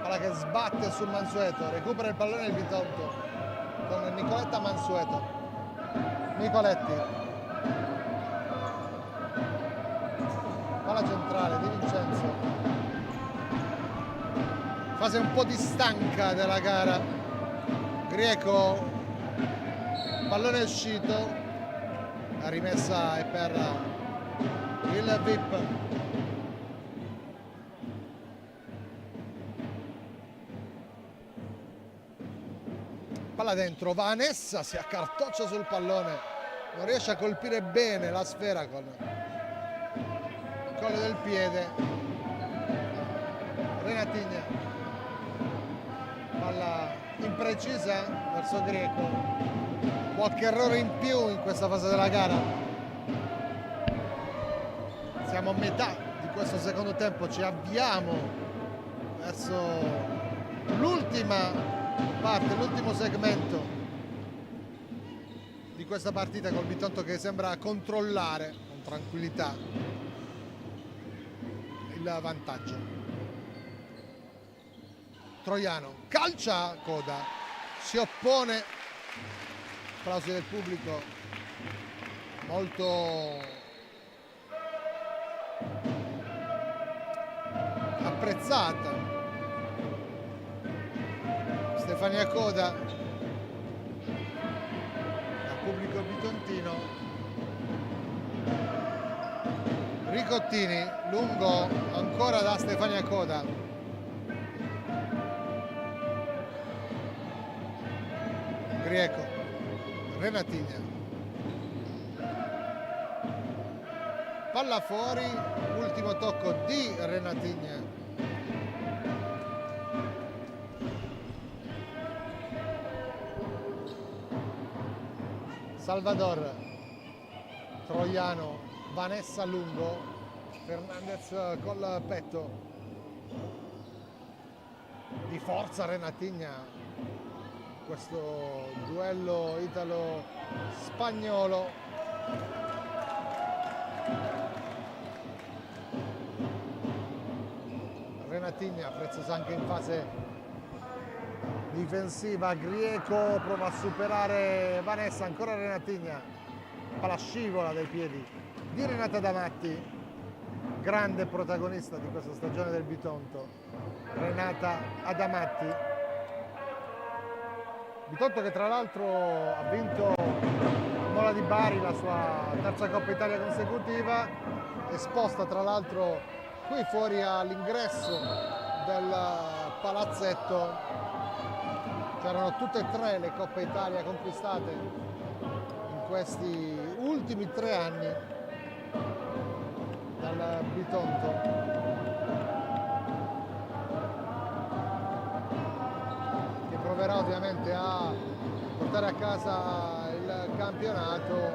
palla che sbatte su Mansueto, recupera il pallone il Bitonto con Nicoletta Mansueto. Nicoletti, palla centrale Di Vincenzo, fase un po' di stanca della gara. Grieco, pallone è uscito, la rimessa è per il VIP. Palla dentro, Vanessa si accartoccia sul pallone, non riesce a colpire bene la sfera con il collo del piede. Renatigna, palla imprecisa verso Grieco, qualche errore in più in questa fase della gara. Siamo a metà di questo secondo tempo, ci avviamo verso l'ultima parte, l'ultimo segmento di questa partita, col Bitonto che sembra controllare con tranquillità il vantaggio. Troiano calcia coda, si oppone, applausi del pubblico molto apprezzata. Stefania Coda, dal pubblico bitontino. Ricottini, lungo ancora da Stefania Coda. Grieco, Renatigna. Palla fuori, ultimo tocco di Renatigna. Salvador, Troiano, Vanessa lungo, Fernandez col petto, di forza Renatigna, questo duello italo-spagnolo. Renatigna, preziosa anche in fase difensiva. Grieco prova a superare Vanessa, ancora Renatigna, palla scivola dai piedi di Renata Damatti, grande protagonista di questa stagione del Bitonto, Renata Adamatti. Bitonto che tra l'altro ha vinto Mola di Bari, la sua terza Coppa Italia consecutiva, esposta tra l'altro qui fuori all'ingresso del palazzetto. C'erano tutte e tre le Coppe Italia conquistate in questi ultimi 3 anni dal Bitonto. Che proverà ovviamente a portare a casa il campionato,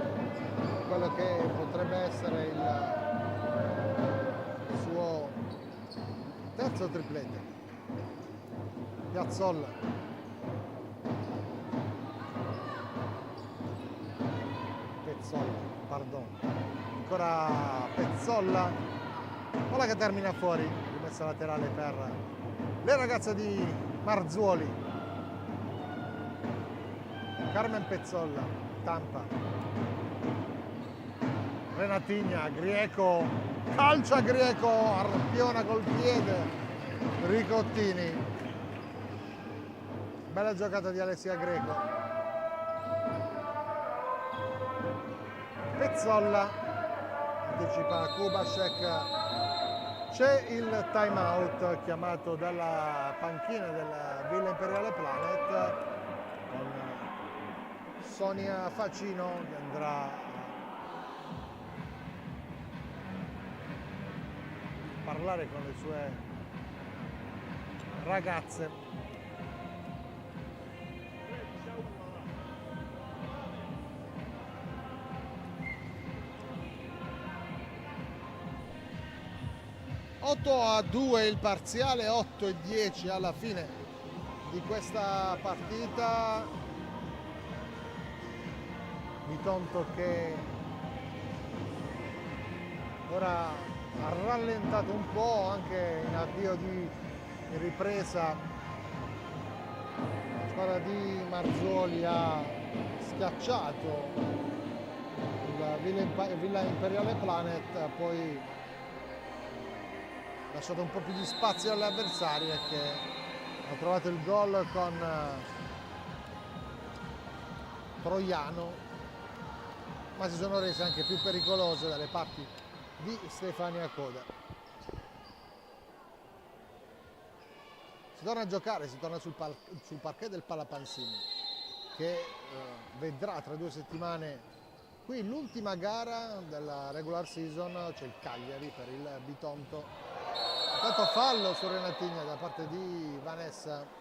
quello che potrebbe essere il suo terzo triplete. Piazzolla, pardon, ancora Pezzolla, palla che termina fuori, rimessa laterale per le ragazze di Marzuoli. Carmen Pezzolla, Tampa. Renatigna, Grieco, calcia Grieco, arpiona col piede, Ricottini. Bella giocata di Alessia Greco. Pezzolla, anticipa Kubasek. C'è il time out chiamato dalla panchina della Villa Imperiale Planet con Sonia Facino che andrà a parlare con le sue ragazze. (8-2) il parziale, 8-10 alla fine di questa partita. Bitonto che ora ha rallentato un po' anche in avvio di ripresa. La squadra di Marzuoli ha schiacciato il Villa Imperiale Planet, poi lasciato un po' più di spazio alle avversarie che hanno trovato il gol con Troiano, ma si sono rese anche più pericolose dalle parti di Stefania Coda. Si torna a giocare, si torna sul parquet del Palapansini, che vedrà tra 2 settimane qui l'ultima gara della regular season. C'è il Cagliari per il Bitonto. Intanto fallo su Renatigna da parte di Vanessa.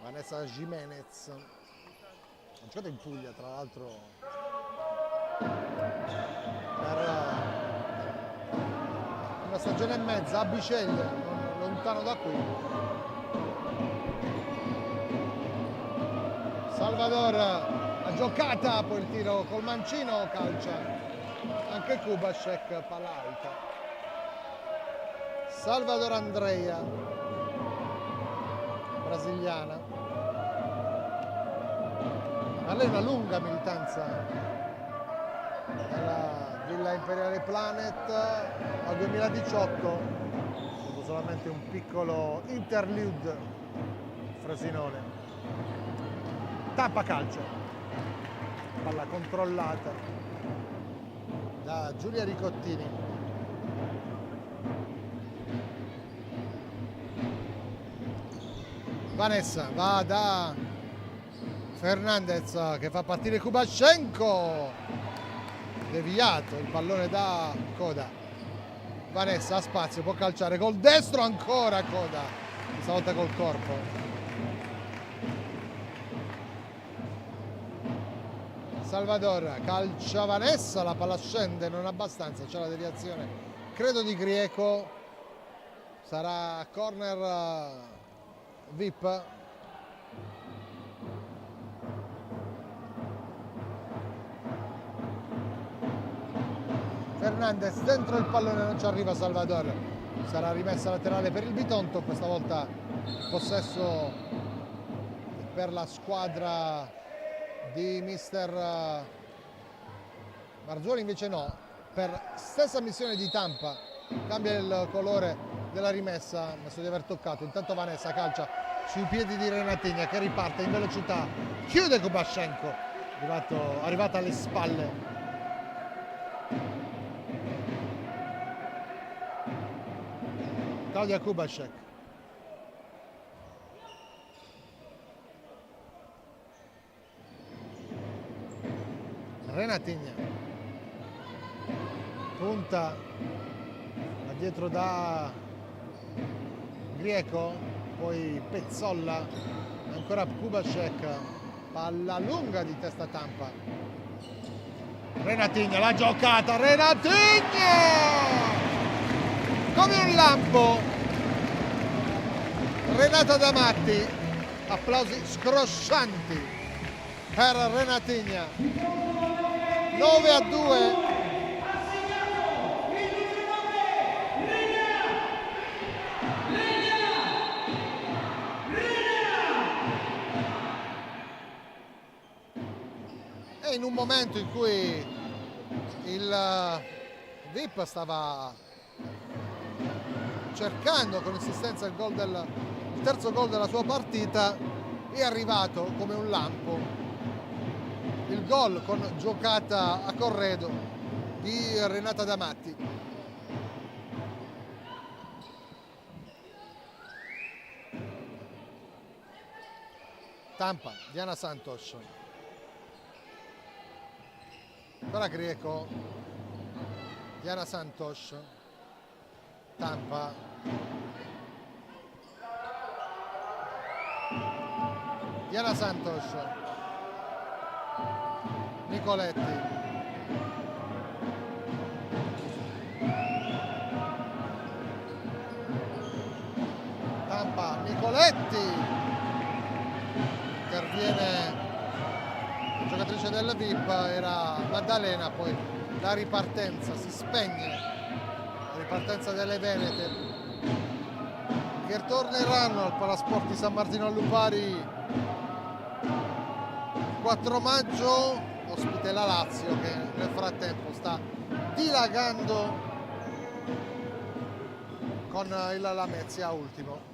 Vanessa Jimenez, giocata in Puglia tra l'altro per una stagione e mezza a Biceglie, non lontano da qui. Salvador, la giocata, poi il tiro col mancino, calcia anche Kubasek, palla alta. Salvador Andrea, brasiliana. Ma lei è una lunga militanza della Villa Imperiale Planet al 2018, dopo solamente un piccolo interlude Frosinone. Tampa calcio, palla controllata da Giulia Ricottini. Vanessa va da Fernandez che fa partire Kubashenko, deviato il pallone da Coda. Vanessa ha spazio, può calciare col destro, ancora Coda, questa volta col corpo. Salvador calcia Vanessa, la palla scende, non abbastanza, c'è la deviazione credo di Grieco, sarà corner VIP. Fernandez dentro il pallone, non ci arriva Salvador, sarà rimessa laterale per il Bitonto, questa volta possesso per la squadra di mister Marzuoli, invece no, per stessa missione di Tampa, cambia il colore della rimessa, ammesso di aver toccato. Intanto Vanessa calcia sui piedi di Renatigna che riparte in velocità, chiude Kubashenko, arrivata alle spalle. Claudia Kubashek. Renatigna punta da dietro da Grieco, poi Pezzolla, ancora Kubashek, palla lunga di testa Tampa. Renatigna, la giocata, Renatigna! Come un lampo! Renata Damatti, applausi scroscianti per Renatigna. 9-2. E in un momento in cui il VIP stava cercando con insistenza il terzo gol della sua partita, è arrivato come un lampo il gol con giocata a corredo di Renata Damatti. Tampa, Diana Santos. Ancora Grieco, Diana Santos, Tampa, Diana Santos, Nicoletti, Tampa, Nicoletti, interviene la giocatrice del VIP, era Maddalena, poi la ripartenza si spegne, la ripartenza delle Venete che torneranno al Palasport di San Martino al Lupari 4 maggio, ospite la Lazio che nel frattempo sta dilagando con il Lamezia ultimo.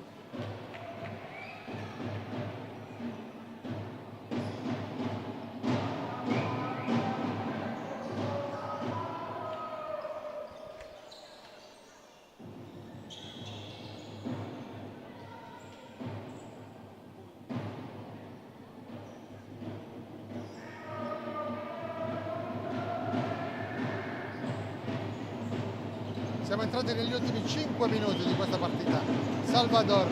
Siamo entrati negli ultimi 5 minuti di questa partita. Salvador,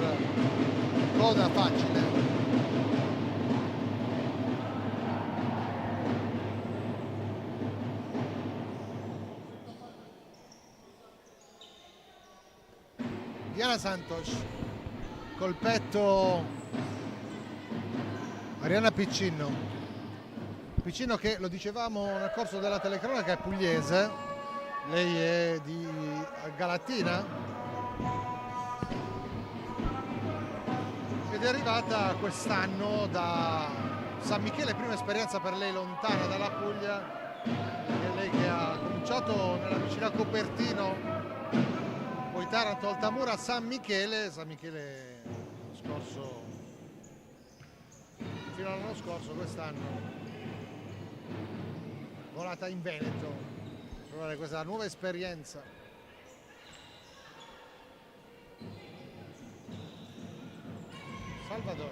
coda facile. Diana Santos, col petto Arianna Piccino. Piccino che, lo dicevamo nel corso della telecronaca, è pugliese. Lei è di Galatina ed è arrivata quest'anno da San Michele, prima esperienza per lei lontana dalla Puglia, è lei che ha cominciato nella vicina Copertino, poi Taranto, Altamura, San Michele scorso, fino all'anno scorso, quest'anno volata in Veneto. Questa nuova esperienza. Salvador,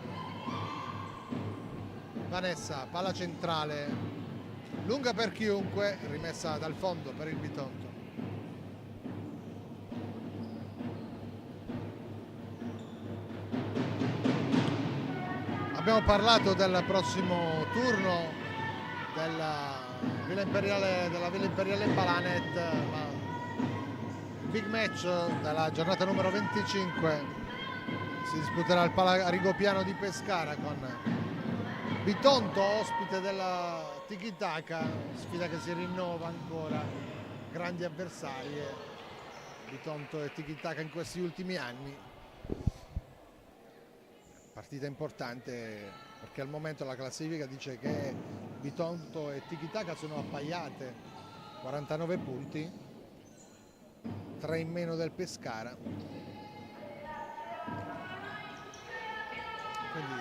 Vanessa, palla centrale lunga per chiunque, rimessa dal fondo per il Bitonto. Abbiamo parlato del prossimo turno della Villa Imperiale Balanet, ma il big match della giornata numero 25 si disputerà al Pala Rigopiano di Pescara con Bitonto ospite della Tiki Taka, sfida che si rinnova ancora, grandi avversarie Bitonto e Tiki Taka in questi ultimi anni. Partita importante perché al momento la classifica dice che Bitonto e Tiki Taka sono appaiate, 49 punti, 3 in meno del Pescara. quindi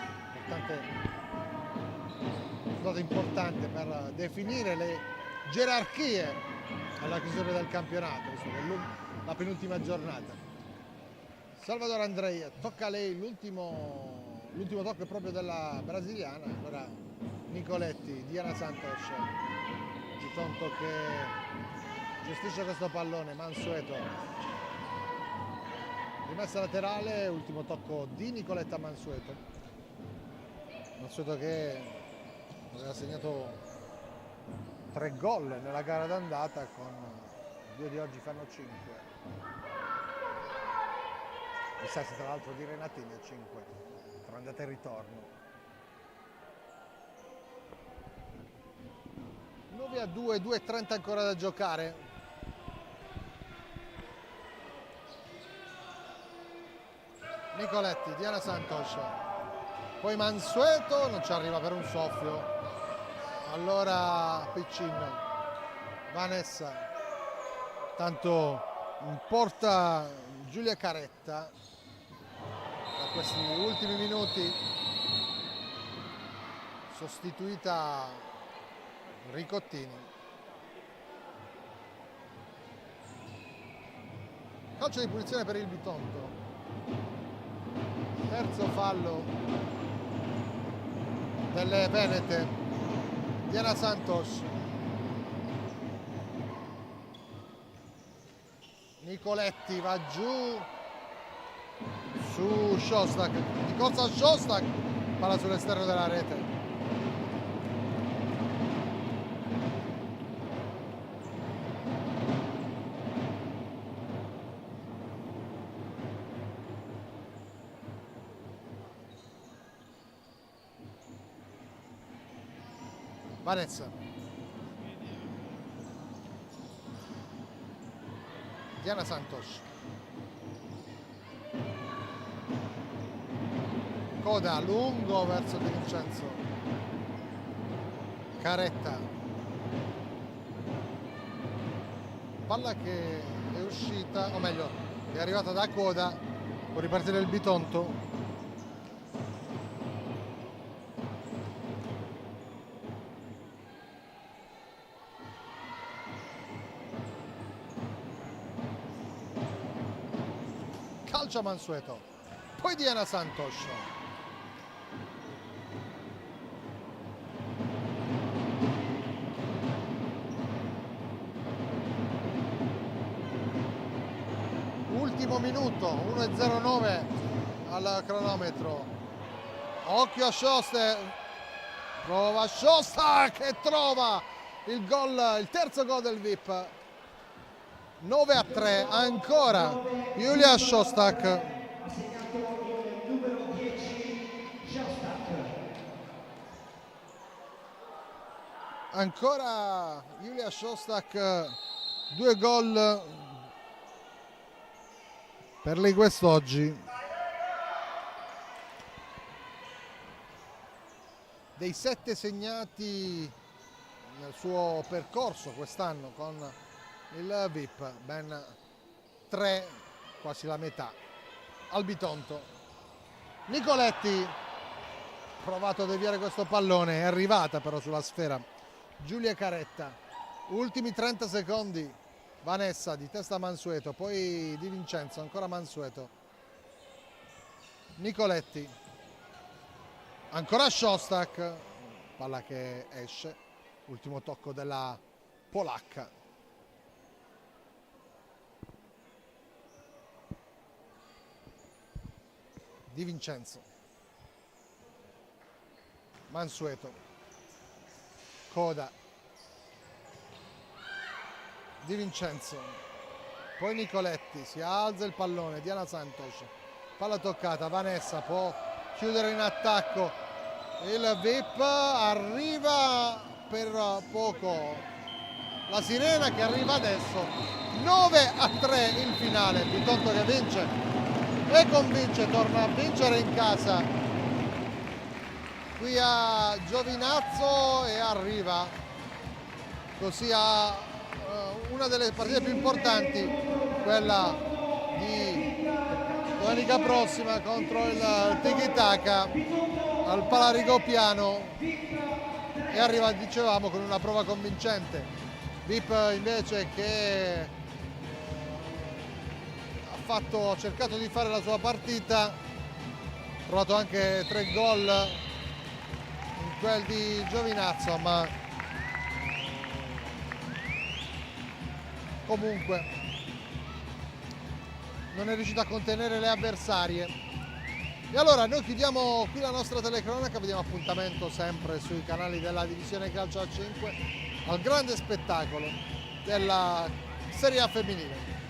risultato importante per definire le gerarchie alla chiusura del campionato, visto che è la penultima giornata. Salvador Andrei, tocca a lei l'ultimo tocco è proprio della brasiliana, allora Nicoletti, Diana Santos, Bitonto che gestisce questo pallone, Mansueto, rimessa laterale, ultimo tocco di Nicoletta Mansueto che aveva segnato 3 gol nella gara d'andata, con 2 di oggi fanno 5. I sassi tra l'altro di Renatini a 5 tra andata e ritorno. 9-2, 2:30 ancora da giocare. Nicoletti, Diana Santos, poi Mansueto, non ci arriva per un soffio, allora Piccin, Vanessa, tanto in porta Giulia Caretta da questi ultimi minuti, sostituita Ricottini. Calcio di punizione per il Bitonto, terzo fallo delle Venete. Diana Santos, Nicoletti va giù su Shostak, di corsa Shostak, palla sull'esterno della rete. Vanessa, Diana Santos, coda lungo verso De Vincenzo, Caretta, palla che è uscita, o meglio è arrivata da coda, può ripartire il Bitonto. Calcia Mansueto, poi Diana Santos, ultimo minuto, 1:09 al cronometro, occhio a Shostak, prova Shostak che trova il gol, il terzo gol del VIP. 9-3, ancora Julia Shostak. Ancora Julia Shostak, 2 gol per lei quest'oggi. Dei 7 segnati nel suo percorso quest'anno con il VIP, ben 3, quasi la metà, al Bitonto. Nicoletti, provato a deviare questo pallone, è arrivata però sulla sfera Giulia Caretta. Ultimi 30 secondi, Vanessa di testa Mansueto, poi Di Vincenzo, ancora Mansueto, Nicoletti, ancora Shostak, palla che esce, ultimo tocco della polacca. Di Vincenzo, Mansueto, coda, Di Vincenzo, poi Nicoletti, si alza il pallone, Diana Santos, palla toccata, Vanessa può chiudere in attacco, il VIP, arriva per poco la sirena che arriva adesso. 9-3 il finale, Bitonto che vince e convince, torna a vincere in casa qui a Giovinazzo e arriva così a una delle partite più importanti, quella di domenica prossima contro il Tiki Taka al Palarigopiano, e arriva, dicevamo, con una prova convincente. Vip invece che ha cercato di fare la sua partita, ha trovato anche 3 gol in quel di Giovinazzo, ma comunque non è riuscito a contenere le avversarie. E allora noi chiudiamo qui la nostra telecronaca, vediamo appuntamento sempre sui canali della divisione calcio a 5 al grande spettacolo della Serie A femminile.